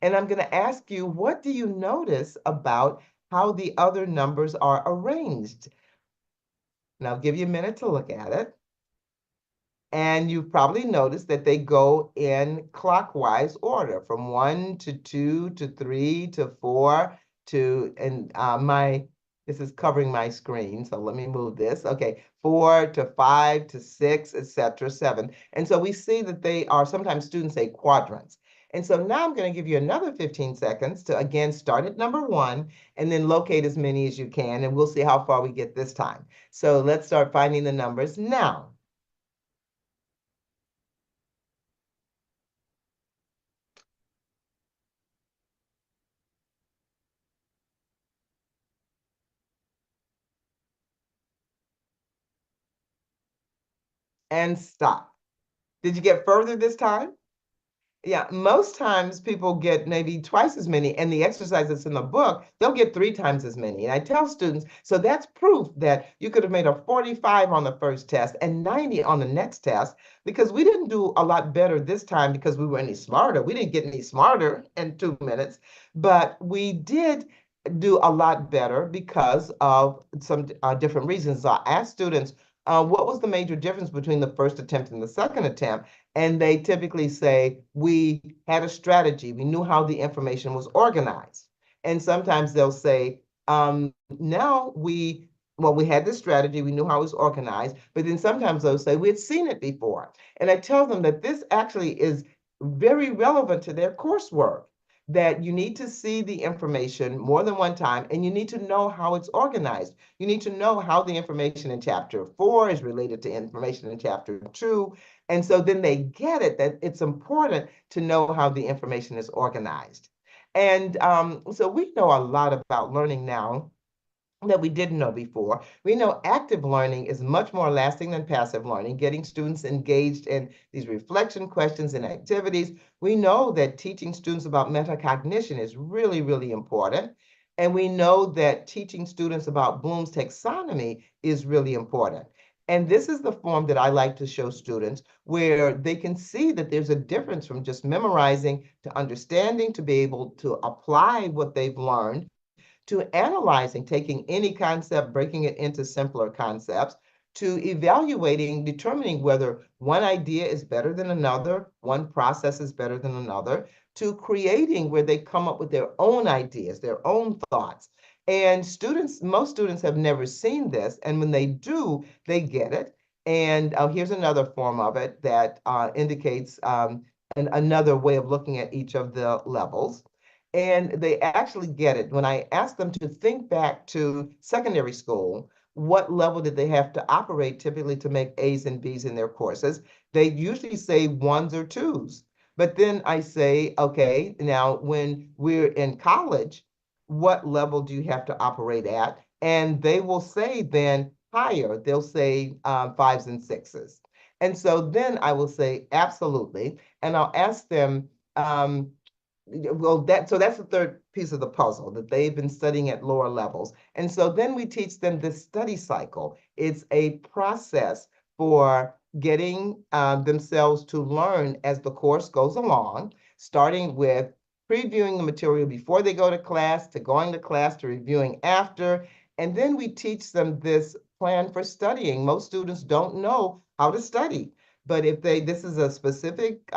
And I'm going to ask you, what do you notice about how the other numbers are arranged? And I'll give you a minute to look at it. And you've probably noticed that they go in clockwise order from 1 to 2 to 3 to 4 to, and this is covering my screen, so let me move this. Okay, 4 to 5 to 6, etc., 7. And so we see that they are, sometimes students say quadrants. And so now I'm going to give you another 15 seconds to, again, start at number 1 and then locate as many as you can, and we'll see how far we get this time. So let's start finding the numbers now. And stop. Did you get further this time? Yeah, most times people get maybe twice as many, and the exercise that's in the book, they'll get 3 times as many. And I tell students, so that's proof that you could have made a 45 on the first test and 90 on the next test, because we didn't do a lot better this time because we were any smarter. We didn't get any smarter in 2 minutes, but we did do a lot better because of some different reasons. So I asked students, what was the major difference between the first attempt and the second attempt? And they typically say, we had a strategy. We knew how the information was organized. And sometimes they'll say, now we had this strategy, we knew how it was organized, but then sometimes they'll say, we had seen it before. And I tell them that this actually is very relevant to their coursework, that you need to see the information more than one time, and you need to know how it's organized. You need to know how the information in chapter 4 is related to information in chapter 2. And so then they get it, that it's important to know how the information is organized. And so we know a lot about learning now that we didn't know before. We know active learning is much more lasting than passive learning, getting students engaged in these reflection questions and activities. We know that teaching students about metacognition is really, really important. And we know that teaching students about Bloom's taxonomy is really important. And this is the form that I like to show students, where they can see that there's a difference from just memorizing to understanding, to be able to apply what they've learned, to analyzing, taking any concept, breaking it into simpler concepts, to evaluating, determining whether one idea is better than another, one process is better than another, to creating where they come up with their own ideas, their own thoughts. And most students have never seen this, and when they do, they get it. And here's another form of it that indicates another way of looking at each of the levels. And they actually get it. When I ask them to think back to secondary school, what level did they have to operate typically to make A's and B's in their courses? They usually say 1s or 2s. But then I say, okay, now when we're in college, what level do you have to operate at? And they will say then higher. They'll say 5s and 6s. And so then I will say, absolutely. And I'll ask them, that's the third piece of the puzzle, that they've been studying at lower levels. And so then we teach them this study cycle. It's a process for getting themselves to learn as the course goes along, starting with previewing the material before they go to class, to going to class, to reviewing after. And then we teach them this plan for studying. Most students don't know how to study, but if this is a specific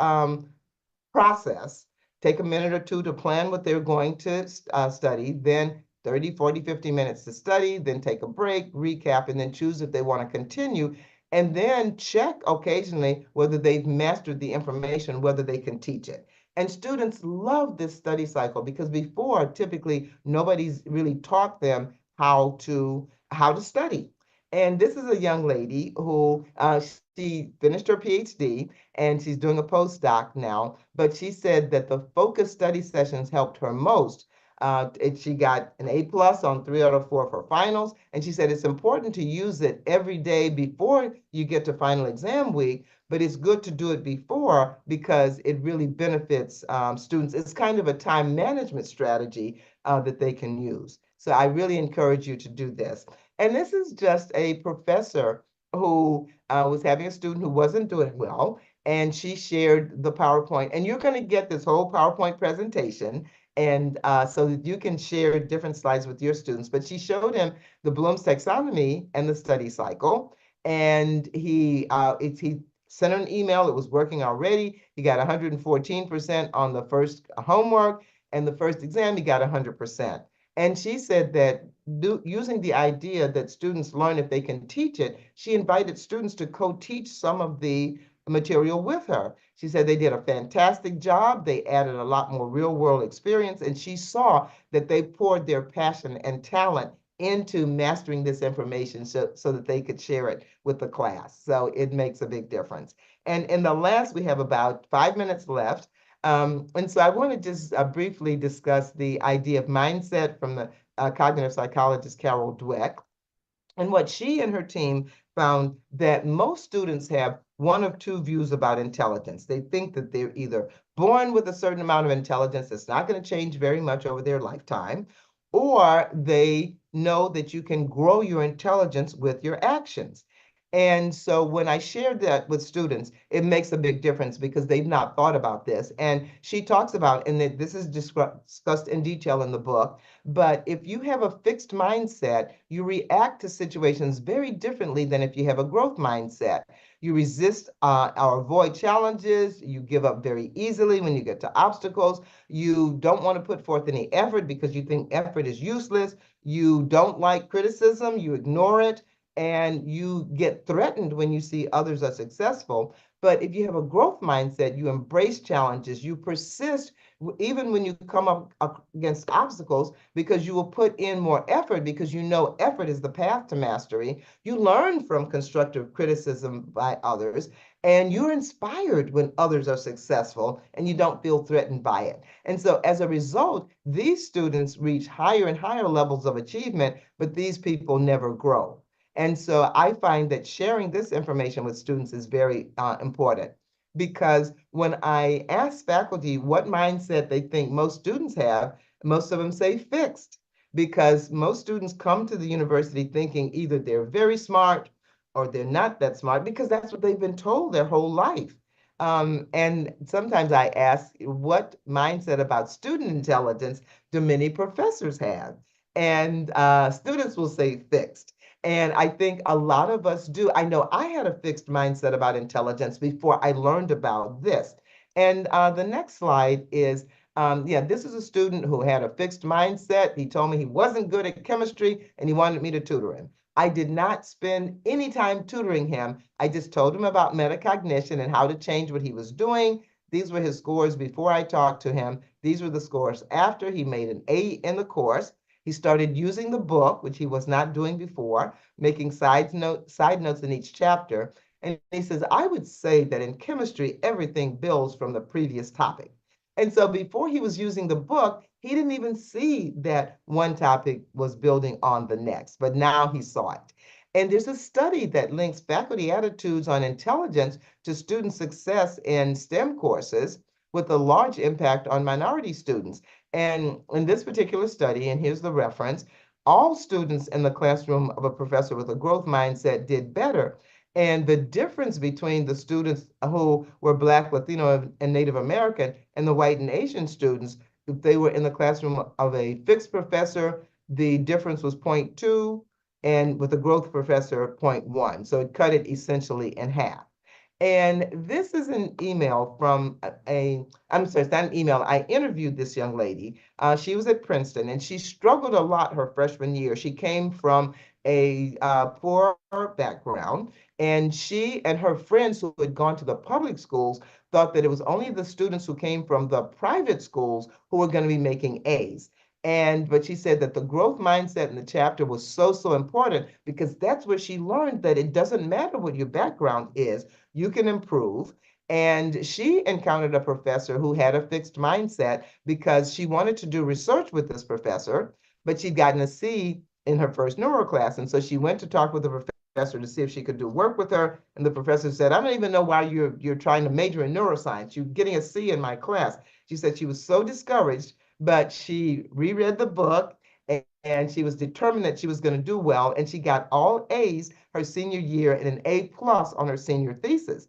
process, take a minute or two to plan what they're going to study, then 30, 40, 50 minutes to study, then take a break, recap, and then choose if they want to continue, and then check occasionally whether they've mastered the information, whether they can teach it. And students love this study cycle because before, typically, nobody's really taught them how to study. And this is a young lady who she finished her PhD and she's doing a postdoc now, but she said that the focused study sessions helped her most. She got an A+ on 3 out of 4 of her finals, and she said it's important to use it every day before you get to final exam week, but it's good to do it before because it really benefits students. It's kind of a time management strategy that they can use. So I really encourage you to do this. And this is just a professor who was having a student who wasn't doing well, and she shared the PowerPoint. And you're going to get this whole PowerPoint presentation, and so that you can share different slides with your students. But she showed him the Bloom's taxonomy and the study cycle, and he sent her an email. It was working already. He got 114% on the first homework, and the first exam he got 100%. And she said that using the idea that students learn if they can teach it, she invited students to co-teach some of the material with her. She said they did a fantastic job. They added a lot more real-world experience, and she saw that they poured their passion and talent into mastering this information so that they could share it with the class. So it makes a big difference. And in the last, we have about 5 minutes left. And so I want to just briefly discuss the idea of mindset from the cognitive psychologist Carol Dweck. And what she and her team found that most students have one of two views about intelligence. They think that they're either born with a certain amount of intelligence that's not going to change very much over their lifetime, or they know that you can grow your intelligence with your actions. And so when I shared that with students, it makes a big difference because they've not thought about this. And she talks about, and this is discussed in detail in the book, but if you have a fixed mindset, you react to situations very differently than if you have a growth mindset. You resist or avoid challenges. You give up very easily when you get to obstacles. You don't want to put forth any effort because you think effort is useless. You don't like criticism. You ignore it. And you get threatened when you see others are successful. But if you have a growth mindset, you embrace challenges, you persist even when you come up against obstacles because you will put in more effort because you know effort is the path to mastery. You learn from constructive criticism by others, and you're inspired when others are successful and you don't feel threatened by it. And so as a result, these students reach higher and higher levels of achievement, but these people never grow. And so I find that sharing this information with students is very important because when I ask faculty what mindset they think most students have, most of them say fixed because most students come to the university thinking either they're very smart or they're not that smart because that's what they've been told their whole life. And sometimes I ask, what mindset about student intelligence do many professors have? And students will say fixed. And I think a lot of us do. I know I had a fixed mindset about intelligence before I learned about this. And the next slide is, this is a student who had a fixed mindset. He told me he wasn't good at chemistry and he wanted me to tutor him. I did not spend any time tutoring him. I just told him about metacognition and how to change what he was doing. These were his scores before I talked to him. These were the scores after. He made an A in the course. He started using the book, which he was not doing before, making side notes in each chapter. And he says, I would say that in chemistry, everything builds from the previous topic. And so before he was using the book, he didn't even see that one topic was building on the next, but now he saw it. And there's a study that links faculty attitudes on intelligence to student success in STEM courses with a large impact on minority students. And in this particular study, and here's the reference, all students in the classroom of a professor with a growth mindset did better. And the difference between the students who were Black, Latino, and Native American and the white and Asian students, if they were in the classroom of a fixed professor, the difference was 0.2, and with a growth professor, 0.1. So it cut it essentially in half. And this is an email from I'm sorry, it's not an email. I interviewed this young lady. She was at Princeton, and she struggled a lot her freshman year. She came from a poor background, and she and her friends who had gone to the public schools thought that it was only the students who came from the private schools who were going to be making A's. But she said that the growth mindset in the chapter was so important, because that's where she learned that it doesn't matter what your background is, you can improve. And she encountered a professor who had a fixed mindset because she wanted to do research with this professor, but she'd gotten a C in her first neuro class. And so she went to talk with the professor to see if she could do work with her. And the professor said, I don't even know why you're trying to major in neuroscience. You're getting a C in my class. She said she was so discouraged, but she reread the book, and she was determined that she was going to do well. And she got all A's her senior year and an A+ on her senior thesis.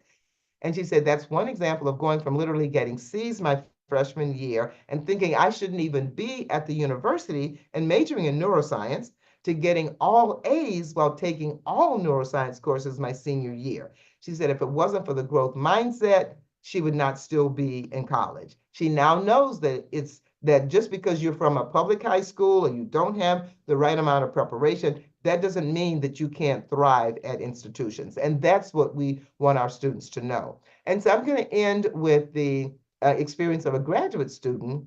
And she said, that's one example of going from literally getting C's my freshman year and thinking I shouldn't even be at the university and majoring in neuroscience, to getting all A's while taking all neuroscience courses my senior year. She said if it wasn't for the growth mindset, she would not still be in college. She now knows that just because you're from a public high school and you don't have the right amount of preparation, that doesn't mean that you can't thrive at institutions. And that's what we want our students to know. And so I'm going to end with the experience of a graduate student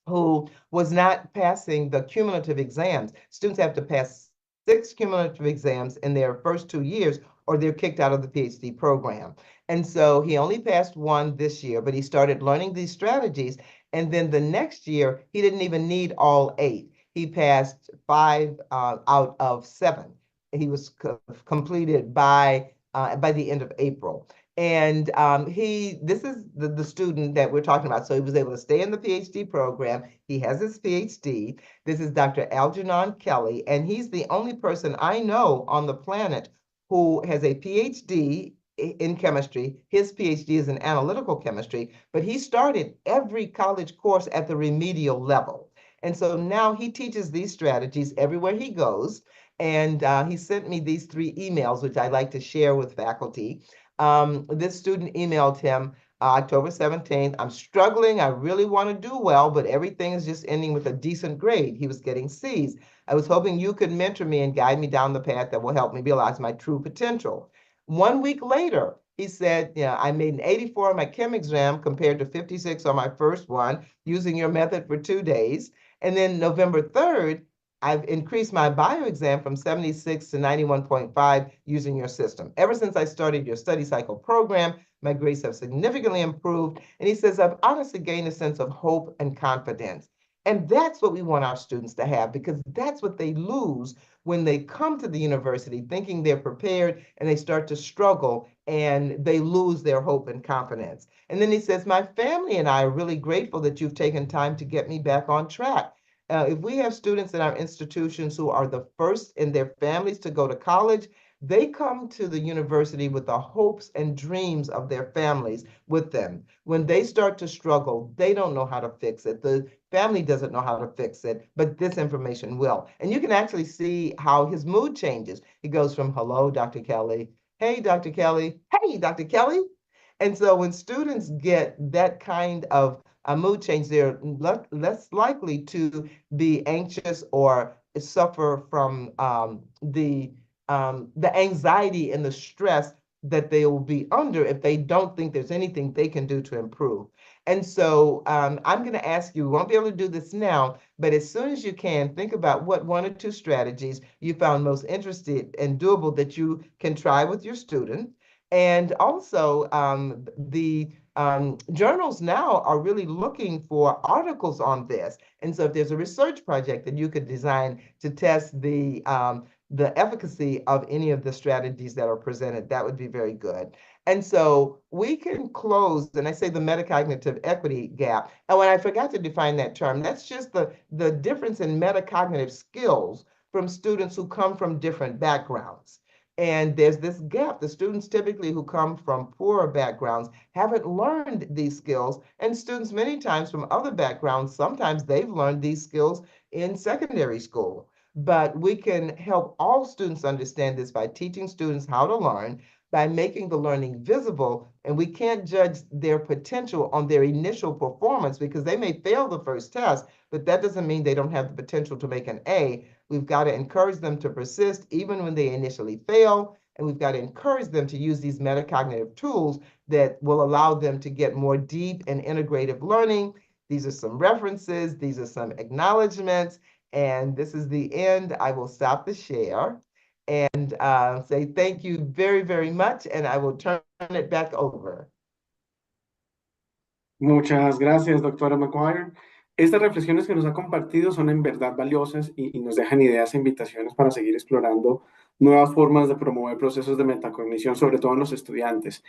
who was not passing the cumulative exams. Students have to pass 6 cumulative exams in their first 2 years, or they're kicked out of the PhD program. And so he only passed 1 this year, but he started learning these strategies. And then the next year, he didn't even need all 8. He passed 5 out of 7. He was completed by the end of April. And this is the student that we're talking about. So he was able to stay in the PhD program. He has his PhD. This is Dr. Algernon Kelly, and he's the only person I know on the planet who has a PhD in chemistry. His PhD is in analytical chemistry, but he started every college course at the remedial level. And so now he teaches these strategies everywhere he goes. And he sent me these 3 emails, which I like to share with faculty. This student emailed him October 17th. I'm struggling. I really want to do well, but everything is just ending with a decent grade. He was getting C's. I was hoping you could mentor me and guide me down the path that will help me realize my true potential. 1 week later, he said, I made an 84 on my chem exam compared to 56 on my first one, using your method for 2 days. And then November 3rd, I've increased my bio exam from 76 to 91.5 using your system. Ever since I started your study cycle program, my grades have significantly improved. And he says, I've honestly gained a sense of hope and confidence. And that's what we want our students to have, because that's what they lose when they come to the university thinking they're prepared, and they start to struggle and they lose their hope and confidence. And then he says, my family and I are really grateful that you've taken time to get me back on track. If we have students in our institutions who are the first in their families to go to college, they come to the university with the hopes and dreams of their families with them. When they start to struggle, they don't know how to fix it. The family doesn't know how to fix it, but this information will. And you can actually see how his mood changes. He goes from, hello, Dr. Kelly. Hey, Dr. Kelly. Hey, Dr. Kelly. And so when students get that kind of a mood change, they're less likely to be anxious or suffer from the anxiety and the stress that they will be under if they don't think there's anything they can do to improve. And so I'm going to ask you, we won't be able to do this now, but as soon as you can, think about what 1 or 2 strategies you found most interesting and doable that you can try with your student. And also the journals now are really looking for articles on this. And so if there's a research project that you could design to test the efficacy of any of the strategies that are presented, that would be very good. And so we can close, and I say the metacognitive equity gap. And when I forgot to define that term, that's just the difference in metacognitive skills from students who come from different backgrounds. And there's this gap. The students typically who come from poorer backgrounds haven't learned these skills. And students many times from other backgrounds, sometimes they've learned these skills in secondary school. But we can help all students understand this by teaching students how to learn, by making the learning visible. And we can't judge their potential on their initial performance because they may fail the first test, but that doesn't mean they don't have the potential to make an A. We've got to encourage them to persist even when they initially fail, and we've got to encourage them to use these metacognitive tools that will allow them to get more deep and integrative learning. These are some references, these are some acknowledgments, and this is the end. I will stop the share and say thank you very, very much, and I will turn it back over. Muchas gracias, doctora McGuire. Estas reflexiones que nos ha compartido son en verdad valiosas y nos dejan ideas e invitaciones para seguir explorando nuevas formas de promover procesos de metacognición, sobre todo en los estudiantes.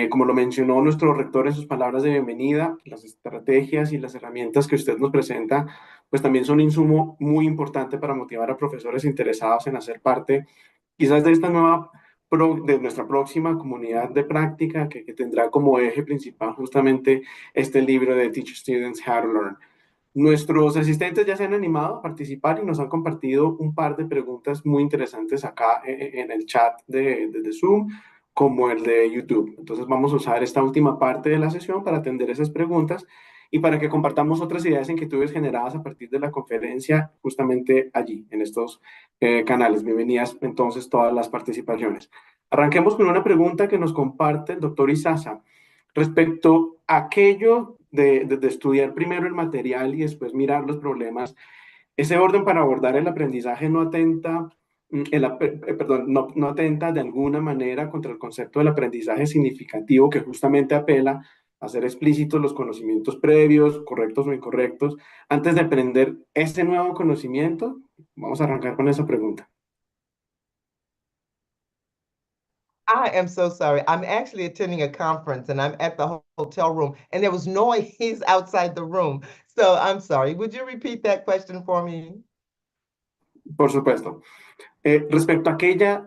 Como lo mencionó nuestro rector en sus palabras de bienvenida, las estrategias y las herramientas que usted nos presenta, pues también son un insumo muy importante para motivar a profesores interesados en hacer parte, quizás de esta de nuestra próxima comunidad de práctica que tendrá como eje principal justamente este libro de Teach Students How to Learn. Nuestros asistentes ya se han animado a participar y nos han compartido un par de preguntas muy interesantes acá en el chat de Zoom, como el de YouTube. Entonces vamos a usar esta última parte de la sesión para atender esas preguntas y para que compartamos otras ideas e inquietudes generadas a partir de la conferencia justamente allí, en estos canales. Bienvenidas entonces todas las participaciones. Arranquemos con una pregunta que nos comparte el doctor Isaza respecto a aquello de estudiar primero el material y después mirar los problemas. Ese orden para abordar el aprendizaje no atenta, no atenta de alguna manera contra el concepto del aprendizaje significativo que justamente apela a hacer explícitos los conocimientos previos, correctos o incorrectos, antes de aprender ese nuevo conocimiento. Vamos a arrancar con esa pregunta. I am so sorry. I'm actually attending a conference and I'm at the hotel room and there was noise outside the room. So I'm sorry. Would you repeat that question for me? Por supuesto. Respecto a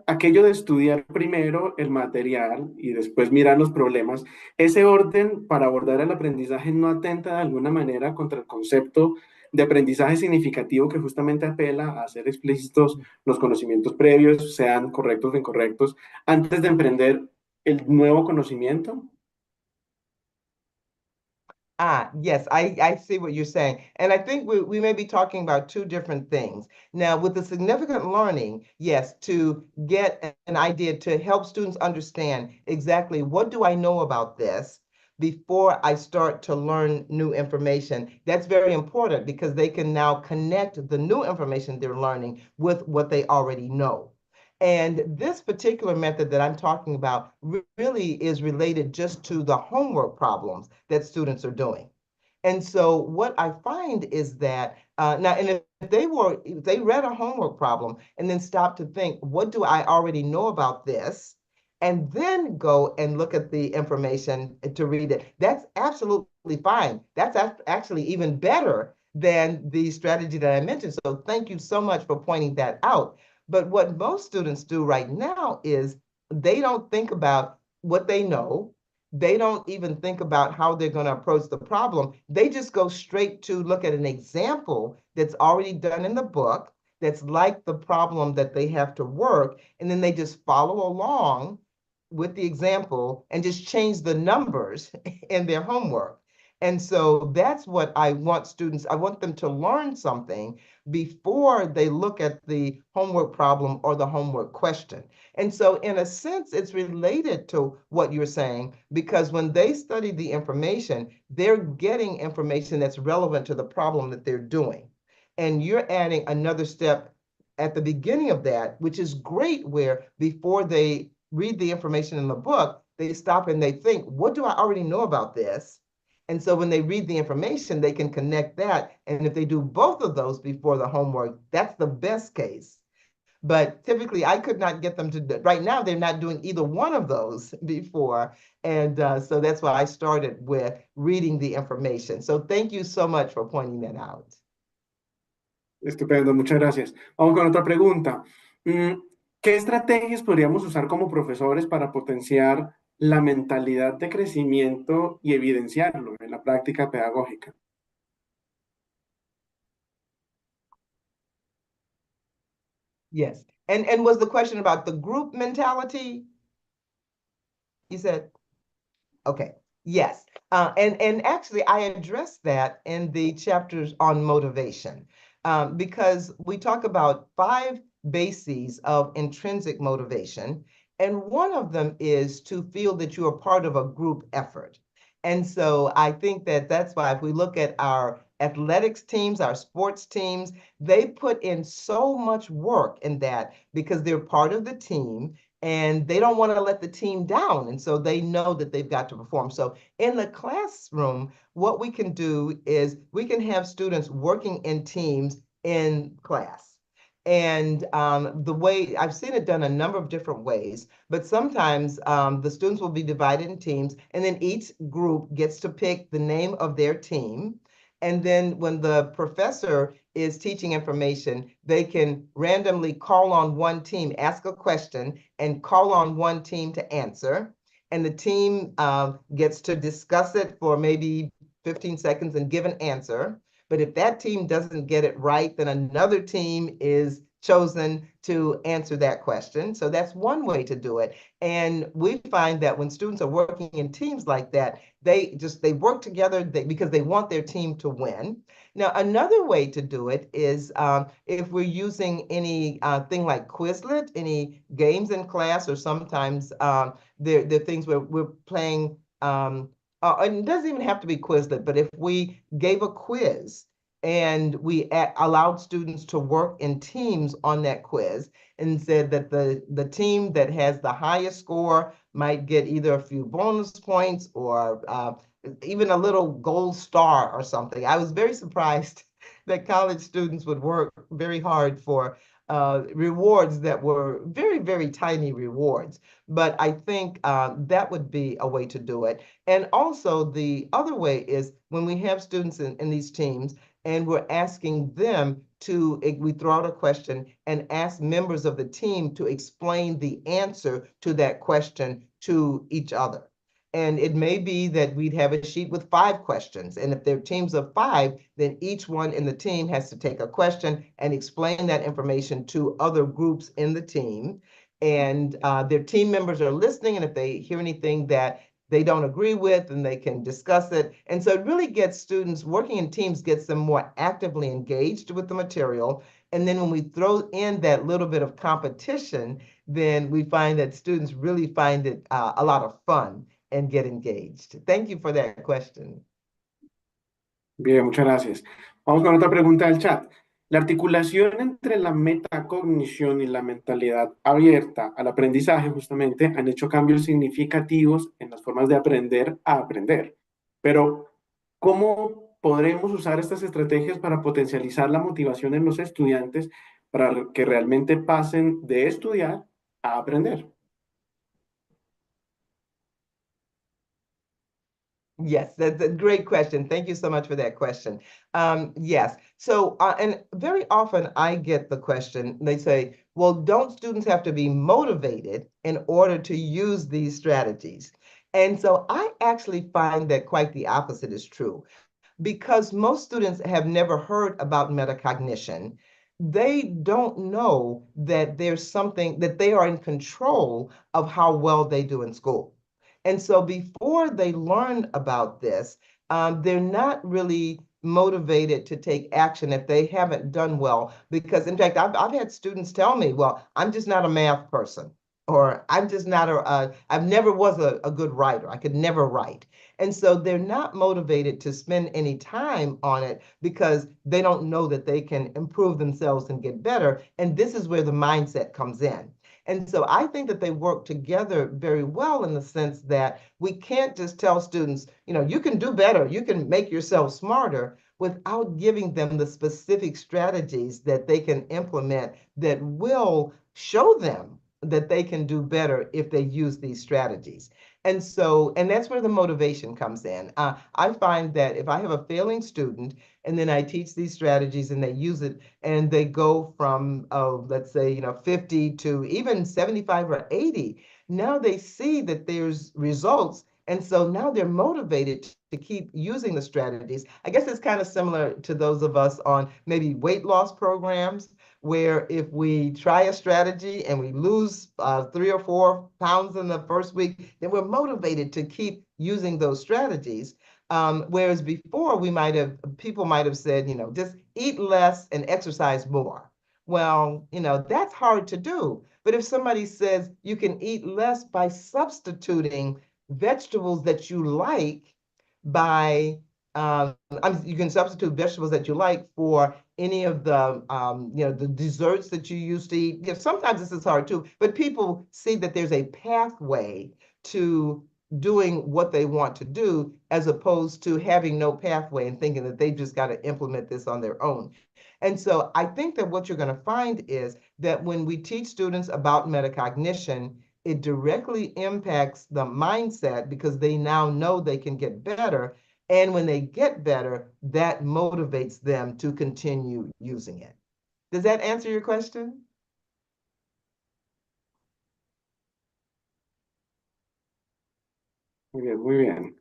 aquello de estudiar primero el material y después mirar los problemas, ese orden para abordar el aprendizaje no atenta de alguna manera contra el concepto de aprendizaje significativo que justamente apela a hacer explícitos los conocimientos previos, sean correctos o incorrectos, antes de emprender el nuevo conocimiento. Yes, I see what you're saying. And I think we may be talking about two different things. Now, with the significant learning, yes, to get an idea to help students understand exactly what do I know about this before I start to learn new information. That's very important because they can now connect the new information they're learning with what they already know. And this particular method that I'm talking about really is related just to the homework problems that students are doing. And so what I find is that now, and if they read a homework problem and then stop to think, what do I already know about this? And then go and look at the information to read it. That's absolutely fine. That's actually even better than the strategy that I mentioned. So thank you so much for pointing that out. But what most students do right now is they don't think about what they know. They don't even think about how they're going to approach the problem. They just go straight to look at an example that's already done in the book, that's like the problem that they have to work, and then they just follow along with the example and just change the numbers in their homework. And so that's what I want students, I want them to learn something before they look at the homework problem or the homework question. And so in a sense, it's related to what you're saying, because when they study the information, they're getting information that's relevant to the problem that they're doing. And you're adding another step at the beginning of that, which is great, where before they read the information in the book, they stop and they think, what do I already know about this? And so when they read the information, they can connect that. And if they do both of those before the homework, that's the best case. But typically, I could not get them to, right now, they're not doing either one of those before. And so that's why I started with reading the information. So thank you so much for pointing that out. Estupendo, muchas gracias. Vamos con otra pregunta. ¿Qué estrategias podríamos usar como profesores para potenciar la mentalidad de crecimiento y evidenciarlo en la práctica pedagógica? Yes. And was the question about the group mentality? You said, okay, yes. And actually, I addressed that in the chapters on motivation, because we talk about 5 bases of intrinsic motivation, and one of them is to feel that you are part of a group effort. And so I think that that's why if we look at our athletics teams, our sports teams, they put in so much work in that because they're part of the team and they don't want to let the team down. And so they know that they've got to perform. So in the classroom, what we can do is we can have students working in teams in class. And the way I've seen it done a number of different ways, but sometimes the students will be divided in teams, and then each group gets to pick the name of their team. And then when the professor is teaching information, they can randomly call on one team, ask a question, and call on one team to answer. And the team gets to discuss it for maybe 15 seconds and give an answer. But if that team doesn't get it right, then another team is chosen to answer that question. So that's one way to do it. And we find that when students are working in teams like that, they work together because they want their team to win. Now, another way to do it is if we're using any thing like Quizlet, any games in class, or sometimes there are things where we're playing, and it doesn't even have to be Quizlet, but if we gave a quiz and we allowed students to work in teams on that quiz and said that the team that has the highest score might get either a few bonus points or even a little gold star or something. I was very surprised that college students would work very hard for rewards that were very, very tiny rewards. But I think that would be a way to do it. And also the other way is when we have students in these teams and we're asking them we throw out a question and ask members of the team to explain the answer to that question to each other. And it may be that we'd have a sheet with 5 questions. And if they're teams of 5, then each one in the team has to take a question and explain that information to other groups in the team. And their team members are listening. And if they hear anything that they don't agree with, and they can discuss it. And so it really gets students working in teams, gets them more actively engaged with the material. And then when we throw in that little bit of competition, then we find that students really find it a lot of fun and get engaged. Thank you for that question. Bien, muchas gracias. Vamos con otra pregunta del chat. La articulación entre la metacognición y la mentalidad abierta al aprendizaje justamente han hecho cambios significativos en las formas de aprender a aprender. Pero, ¿cómo podremos usar estas estrategias para potencializar la motivación en los estudiantes para que realmente pasen de estudiar a aprender? Yes, that's a great question. Thank you so much for that question. Yes, so and very often I get the question, they say, well, don't students have to be motivated in order to use these strategies? And so I actually find that quite the opposite is true, because most students have never heard about metacognition. They don't know that there's something that they are in control of how well they do in school. And so before they learn about this, they're not really motivated to take action if they haven't done well. Because in fact, I've had students tell me, well, I'm just not a math person, or I'm just not I've never was a good writer. I could never write. And so they're not motivated to spend any time on it because they don't know that they can improve themselves and get better. And this is where the mindset comes in. And so I think that they work together very well in the sense that we can't just tell students, you can do better, you can make yourself smarter, without giving them the specific strategies that they can implement that will show them that they can do better if they use these strategies. And so, and that's where the motivation comes in. I find that if I have a failing student and then I teach these strategies and they use it and they go from, let's say, 50 to even 75 or 80, now they see that there's results. And so now they're motivated to keep using the strategies. I guess it's kind of similar to those of us on maybe weight loss programs, where if we try a strategy and we lose 3 or 4 pounds in the first week, then we're motivated to keep using those strategies. Whereas before people might have said, just eat less and exercise more. Well, that's hard to do. But if somebody says you can eat less by substituting vegetables that you like by you can substitute vegetables that you like for any of the the desserts that you used to eat. Sometimes this is hard too, but people see that there's a pathway to doing what they want to do, as opposed to having no pathway and thinking that they just got to implement this on their own. And so I think that what you're going to find is that when we teach students about metacognition, it directly impacts the mindset because they now know they can get better. And when they get better, that motivates them to continue using it. Does that answer your question? Muy bien, muy bien.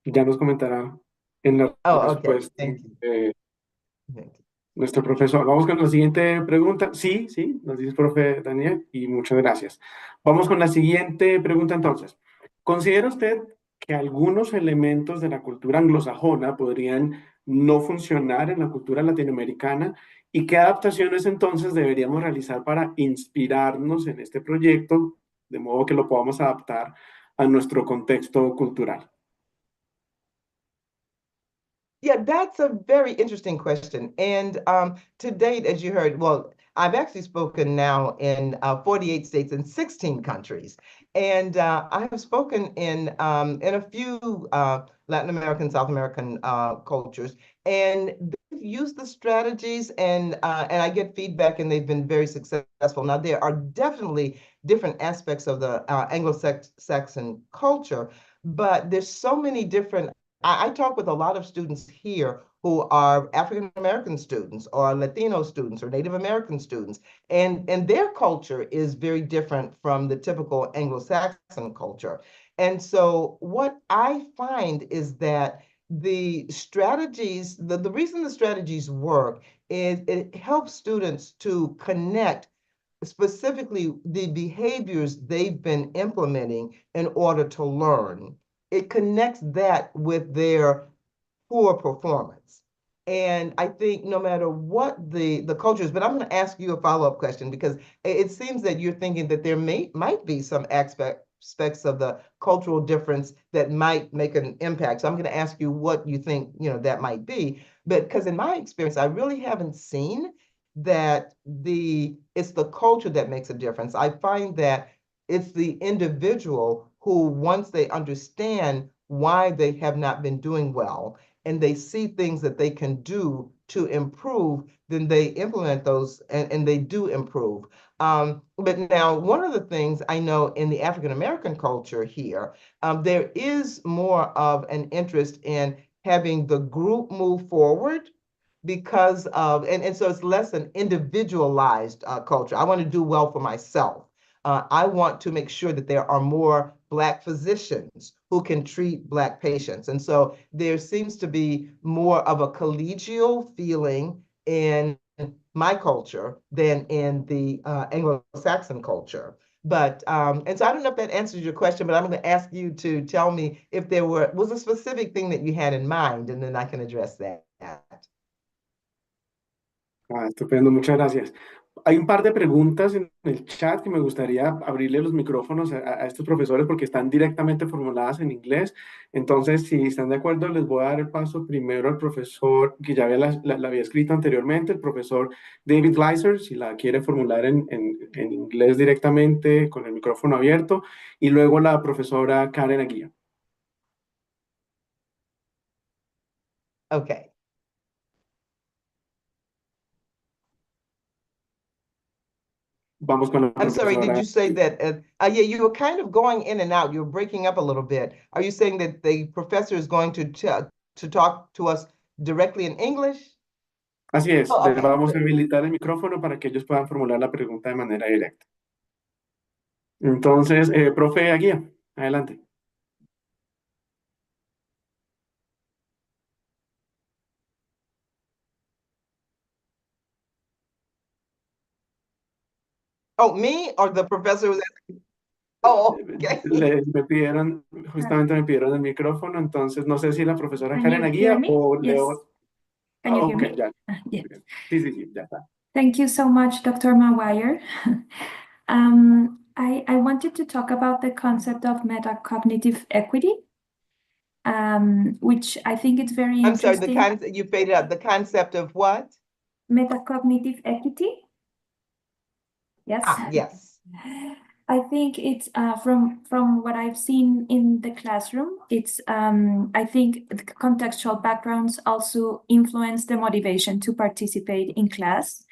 Ya nos comentará en la Oh, okay. respuesta Thank you. Thank you. nuestro profesor. Vamos con la siguiente pregunta. Sí, sí, nos dice el profe Daniel, y muchas gracias. Vamos con la siguiente pregunta entonces. ¿Considera usted que algunos elementos de la cultura anglosajona podrían no funcionar en la cultura latinoamericana? ¿Y qué adaptaciones entonces deberíamos realizar para inspirarnos en este proyecto, de modo que lo podamos adaptar a nuestro contexto cultural? Yeah, that's a very interesting question. And to date, as you heard, well, I've actually spoken now in 48 states and 16 countries. And I have spoken in a few Latin American, South American cultures. And they've used the strategies and I get feedback and they've been very successful. Now, there are definitely different aspects of the Anglo-Saxon culture, but there's so many different I talk with a lot of students here who are African American students or Latino students or Native American students, and their culture is very different from the typical Anglo-Saxon culture. And so what I find is that the strategies, the reason the strategies work is it helps students to connect specifically the behaviors they've been implementing in order to learn. It connects that with their poor performance. And I think no matter what the culture is, but I'm going to ask you a follow-up question because it seems that you're thinking that there might be some aspects of the cultural difference that might make an impact. So I'm going to ask you what you think, that might be. But because in my experience, I really haven't seen that it's the culture that makes a difference. I find that it's the individual who, once they understand why they have not been doing well, and they see things that they can do to improve, then they implement those and they do improve. But now, one of the things I know in the African American culture here, there is more of an interest in having the group move forward because of, and so it's less an individualized culture. I want to do well for myself. I want to make sure that there are more Black physicians who can treat Black patients. And so there seems to be more of a collegial feeling in my culture than in the Anglo-Saxon culture. But, and so I don't know if that answers your question, but I'm going to ask you to tell me if there was a specific thing that you had in mind, and then I can address that. Estupendo, muchas gracias. Hay un par de preguntas en el chat que me gustaría abrirle los micrófonos a estos profesores porque están directamente formuladas en inglés. Entonces, si están de acuerdo, les voy a dar el paso primero al profesor que ya la había escrito anteriormente, el profesor David Gleiser, si la quiere formular en inglés directamente con el micrófono abierto, y luego la profesora Karen Aguía. Okay. Vamos con la I'm sorry, did profesora. you say that? Yeah, you were kind of going in and out. You were breaking up a little bit. Are you saying that the professor is going to talk to us directly in English? Así es, Oh, les okay. vamos a habilitar el micrófono para que ellos puedan formular la pregunta de manera directa. Entonces, profe Aguía, adelante. Oh, me or the professor was asking? Oh, okay. Justamente me pidieron el micrófono, entonces no sé si la profesora Can Karen you Aguía hear me? o Yes. Leo. Can you hear Ok, me? ya. Yes. Sí, ya está. Thank you so much, Dr. McGuire. I wanted to talk about the concept of metacognitive equity, which I think it's very I'm sorry, interesting. you faded out. The concept of what? Metacognitive equity. Yes. Yes. I think it's from what I've seen in the classroom. It's I think the contextual backgrounds also influence the motivation to participate in class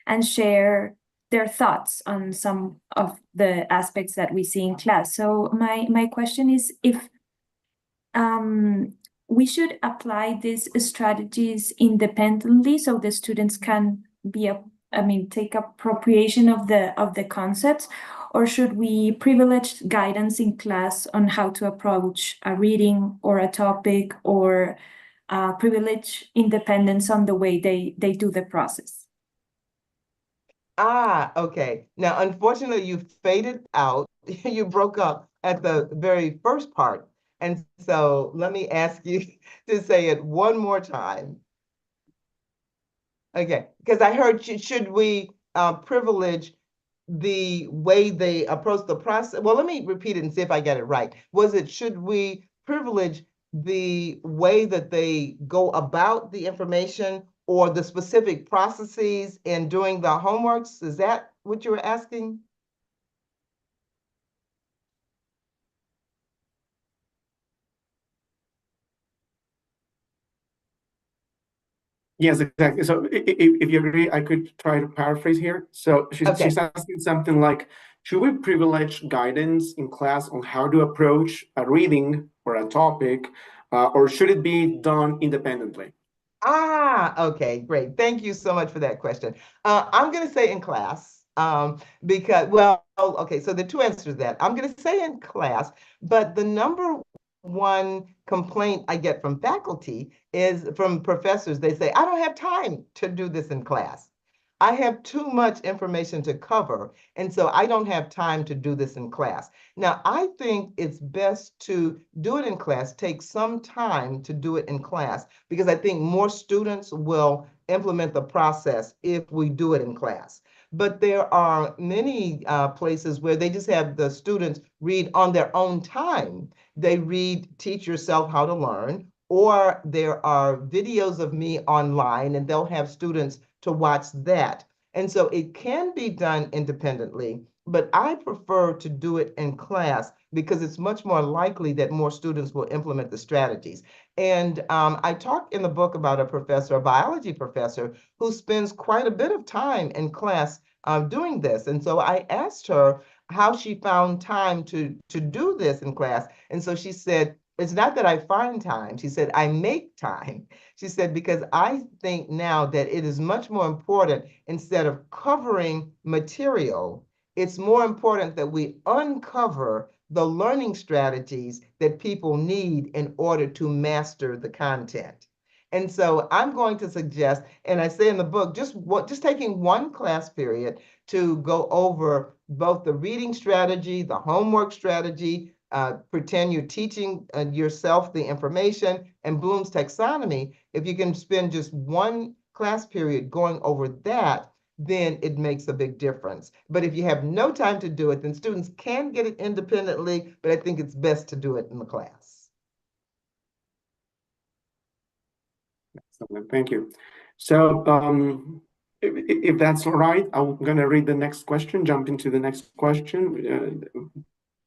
and share their thoughts on some of the aspects that we see in class. So my question is if we should apply these strategies independently so the students can take appropriation of the concepts, or should we privilege guidance in class on how to approach a reading or a topic, or privilege independence on the way they do the process? Okay. Now, unfortunately, you faded out. You broke up at the very first part. And so let me ask you to say it one more time. Okay, because I heard, should we privilege the way they approach the process? Well, let me repeat it and see if I get it right. Should we privilege the way that they go about the information or the specific processes in doing the homeworks? Is that what you were asking? Yes, exactly. So if you agree, I could try to paraphrase here. So she's asking something like, should we privilege guidance in class on how to approach a reading or a topic, or should it be done independently? Okay, great. Thank you so much for that question. I'm going to say in class, because, well, okay, so there are two answers to that. I'm going to say in class, but the number one complaint I get from faculty is from professors. They say, I don't have time to do this in class. I have too much information to cover, and so I don't have time to do this in class. Now, I think it's best to do it in class, take some time to do it in class, because I think more students will implement the process if we do it in class. But there are many places where they just have the students read on their own time. They read Teach Yourself How to Learn, or there are videos of me online, and they'll have students to watch that. And so it can be done independently, but I prefer to do it in class because it's much more likely that more students will implement the strategies. And I talk in the book about a professor, a biology professor, who spends quite a bit of time in class doing this. And so I asked her how she found time to do this in class. And so she said, it's not that I find time. She said, I make time. She said, because I think now that it is much more important, instead of covering material, it's more important that we uncover the learning strategies that people need in order to master the content. And so I'm going to suggest, and I say in the book, just taking one class period to go over both the reading strategy, the homework strategy, pretend you're teaching yourself the information, and Bloom's taxonomy. If you can spend just one class period going over that, then it makes a big difference. But if you have no time to do it, then students can get it independently, but I think it's best to do it in the class. Excellent, thank you. So if that's all right, I'm going to read the next question, jump into the next question,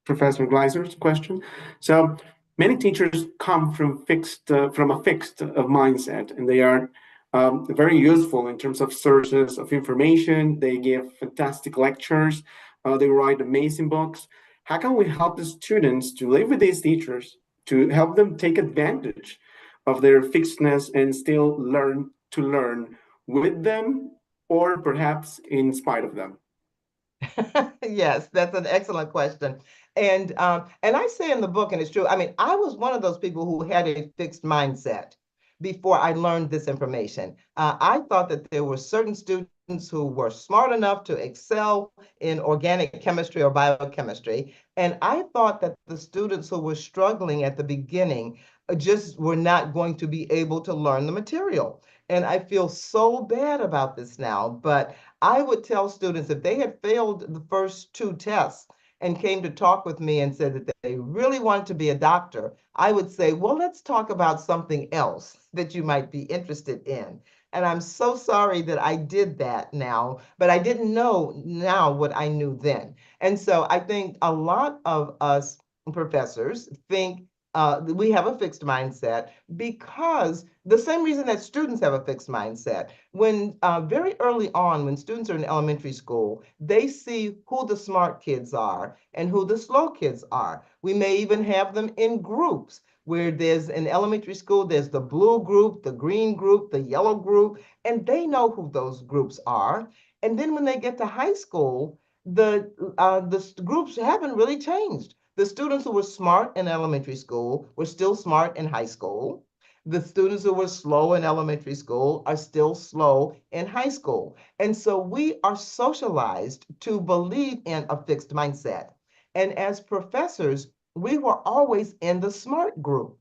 Professor Gleiser's question. So many teachers come from a fixed mindset, and they are very useful in terms of sources of information. They give fantastic lectures. They write amazing books. How can we help the students to live with these teachers, to help them take advantage of their fixedness and still learn to learn with them, or perhaps in spite of them? Yes, that's an excellent question. And I say in the book, and it's true, I mean, I was one of those people who had a fixed mindset before I learned this information. I thought that there were certain students who were smart enough to excel in organic chemistry or biochemistry. And I thought that the students who were struggling at the beginning just were not going to be able to learn the material. And I feel so bad about this now, but I would tell students if they had failed the first two tests and came to talk with me and said that they really wanted to be a doctor, I would say, well, let's talk about something else that you might be interested in. And I'm so sorry that I did that now, but I didn't know now what I knew then. And so I think a lot of us professors think we have a fixed mindset because the same reason that students have a fixed mindset. When very early on, when students are in elementary school, they see who the smart kids are and who the slow kids are. We may even have them in groups where there's in elementary school, there's the blue group, the green group, the yellow group, and they know who those groups are. And then when they get to high school, the groups haven't really changed. The students who were smart in elementary school were still smart in high school. The students who were slow in elementary school are still slow in high school. And so we are socialized to believe in a fixed mindset. And as professors, we were always in the smart group.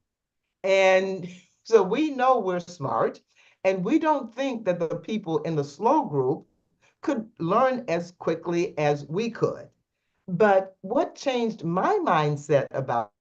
And so we know we're smart, and we don't think that the people in the slow group could learn as quickly as we could. But what changed my mindset about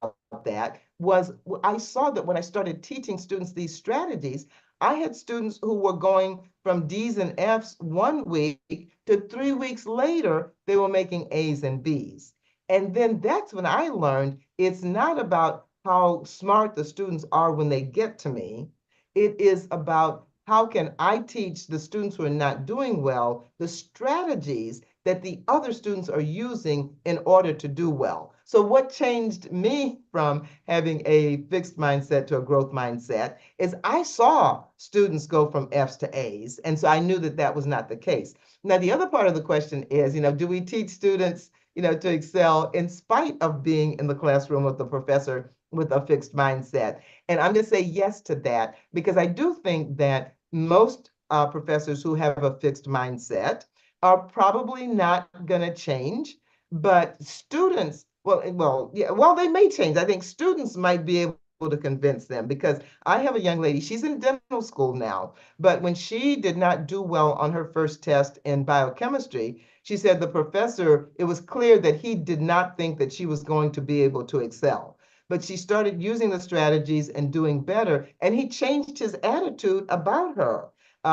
that was I saw that when I started teaching students these strategies, I had students who were going from D's and F's 1 week to 3 weeks later, they were making A's and B's. And then that's when I learned it's not about how smart the students are when they get to me. It is about how can I teach the students who are not doing well the strategies that the other students are using in order to do well. So what changed me from having a fixed mindset to a growth mindset is I saw students go from F's to A's. And so I knew that that was not the case. Now, the other part of the question is, do we teach students, to excel in spite of being in the classroom with the professor with a fixed mindset? And I'm going to say yes to that, because I do think that most professors who have a fixed mindset are probably not going to change, but students, they may change. I think students might be able to convince them, because I have a young lady, she's in dental school now, but when she did not do well on her first test in biochemistry, she said the professor, it was clear that he did not think that she was going to be able to excel. But she started using the strategies and doing better, and he changed his attitude about her.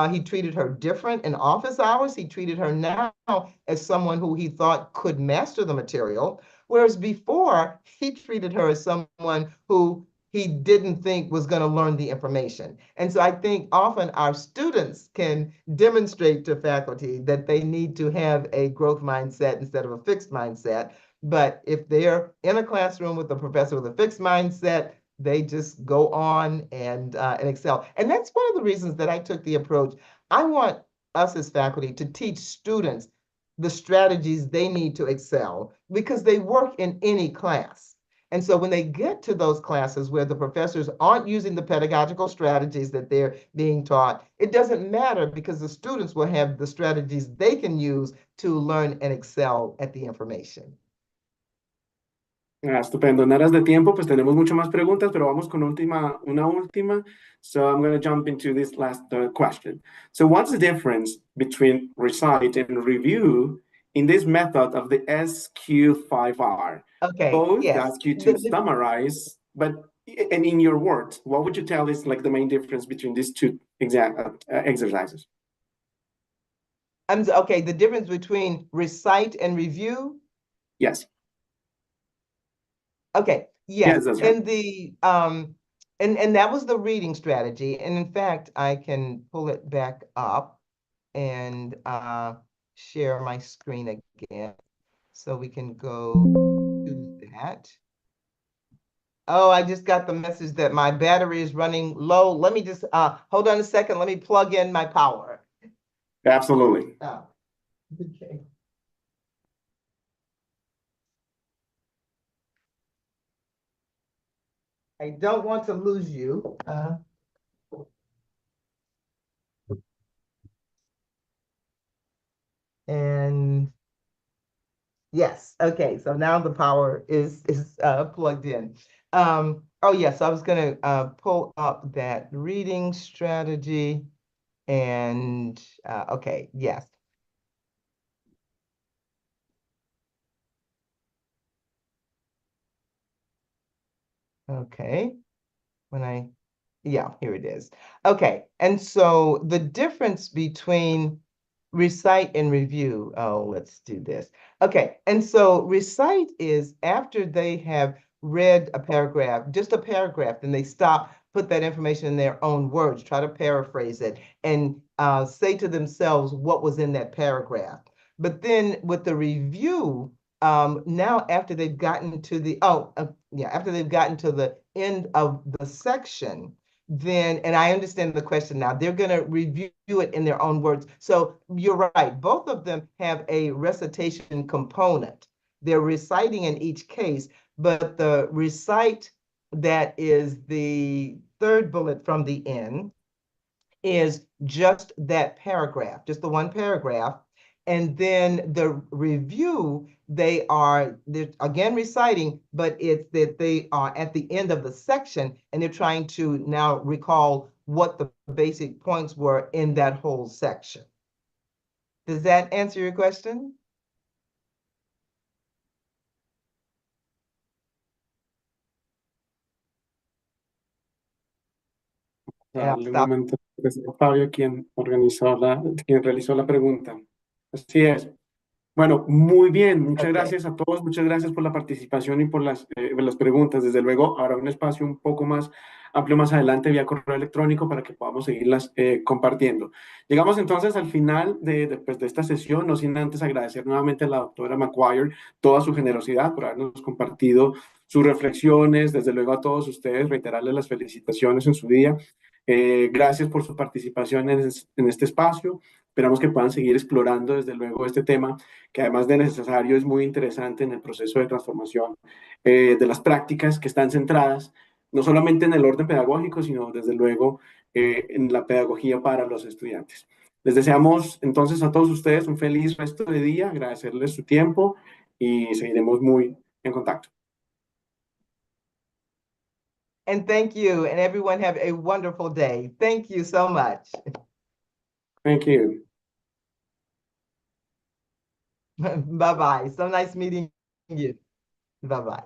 He treated her different in office hours. He treated her now as someone who he thought could master the material, whereas before he treated her as someone who he didn't think was going to learn the information. And so I think often our students can demonstrate to faculty that they need to have a growth mindset instead of a fixed mindset. But if they're in a classroom with a professor with a fixed mindset, they just go on and excel. And that's one of the reasons that I took the approach. I want us as faculty to teach students the strategies they need to excel, because they work in any class. And so when they get to those classes where the professors aren't using the pedagogical strategies that they're being taught, it doesn't matter, because the students will have the strategies they can use to learn and excel at the information. Estupendo. En aras de tiempo, pues tenemos muchas más preguntas, pero vamos con una última. So I'm going to jump into this last question. So what's the difference between recite and review in this method of the SQ5R? Okay, Both yes. ask you to summarize, and in your words, what would you tell is like the main difference between these two exercises? Okay, the difference between recite and review? Yes. Okay, yes. Yes, that's right. In the And that was the reading strategy. And in fact, I can pull it back up and share my screen again so we can go to that. Oh, I just got the message that my battery is running low. Let me just hold on a second. Let me plug in my power. Absolutely. Oh, okay. I don't want to lose you. And yes, okay, so now the power is plugged in. Oh yes, I was gonna pull up that reading strategy and okay, yes. Okay, yeah, here it is. Okay, and so the difference between recite and review, oh, let's do this. Okay, and so recite is after they have read a paragraph, just a paragraph, then they stop, put that information in their own words, try to paraphrase it, and say to themselves what was in that paragraph. But then with the review, now after they've gotten to the, after they've gotten to the end of the section, then, and I understand the question now, they're going to review it in their own words. So you're right, both of them have a recitation component. They're reciting in each case, but the recite that is the third bullet from the end is just that paragraph, just the one paragraph. And then the review, they're again reciting, but it's that they are at the end of the section and they're trying to now recall what the basic points were in that whole section. Does that answer your question? Darle un momento. Es Fabio quien realizó la pregunta. Así es. Bueno, muy bien. Muchas gracias a todos. Muchas gracias por la participación y por las preguntas. Desde luego, habrá un espacio un poco más amplio más adelante vía correo electrónico para que podamos seguirlas compartiendo. Llegamos entonces al final de esta sesión, no sin antes agradecer nuevamente a la doctora McGuire toda su generosidad por habernos compartido sus reflexiones. Desde luego a todos ustedes, reiterarles las felicitaciones en su día. Gracias por su participación en este espacio. Esperamos que puedan seguir explorando, desde luego, este tema, que además de necesario es muy interesante en el proceso de transformación de las prácticas que están centradas no solamente en el orden pedagógico, sino desde luego en la pedagogía para los estudiantes. Les deseamos entonces a todos ustedes un feliz resto de día, agradecerles su tiempo y seguiremos muy en contacto. And thank you, and everyone have a wonderful day. Thank you so much. Thank you. Bye-bye. So nice meeting you. Bye-bye.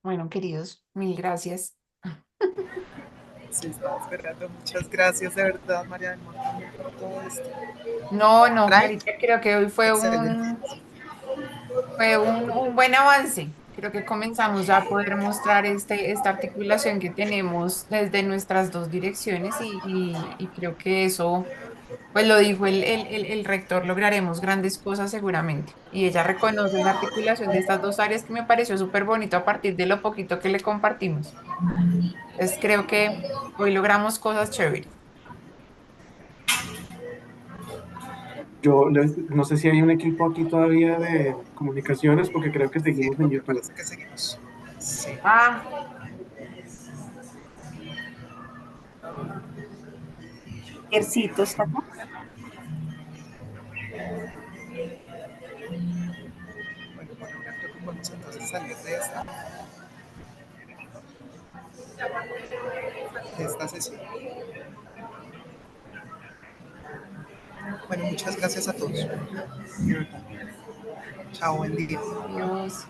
Bueno, queridos, mil gracias. Sí, estaba esperando. Muchas gracias de verdad, María del Mar, también por todo esto. No, Frank, Clarita, creo que hoy fue excelente. un buen avance. Creo que comenzamos ya a poder mostrar esta articulación que tenemos desde nuestras dos direcciones y creo que eso, pues lo dijo el rector, lograremos grandes cosas seguramente. Y ella reconoce esa articulación de estas dos áreas que me pareció súper bonito a partir de lo poquito que le compartimos. Entonces creo que hoy logramos cosas chéveres. No sé si hay un equipo aquí todavía de comunicaciones, porque creo que seguimos en Me YouTube. parece que seguimos. Sí. Ah, Ercito está acá. Bueno, por ahora creo que podemos entonces salir de esta sesión. Bueno, muchas gracias a todos. De verdad. Chao, buen día. Dios.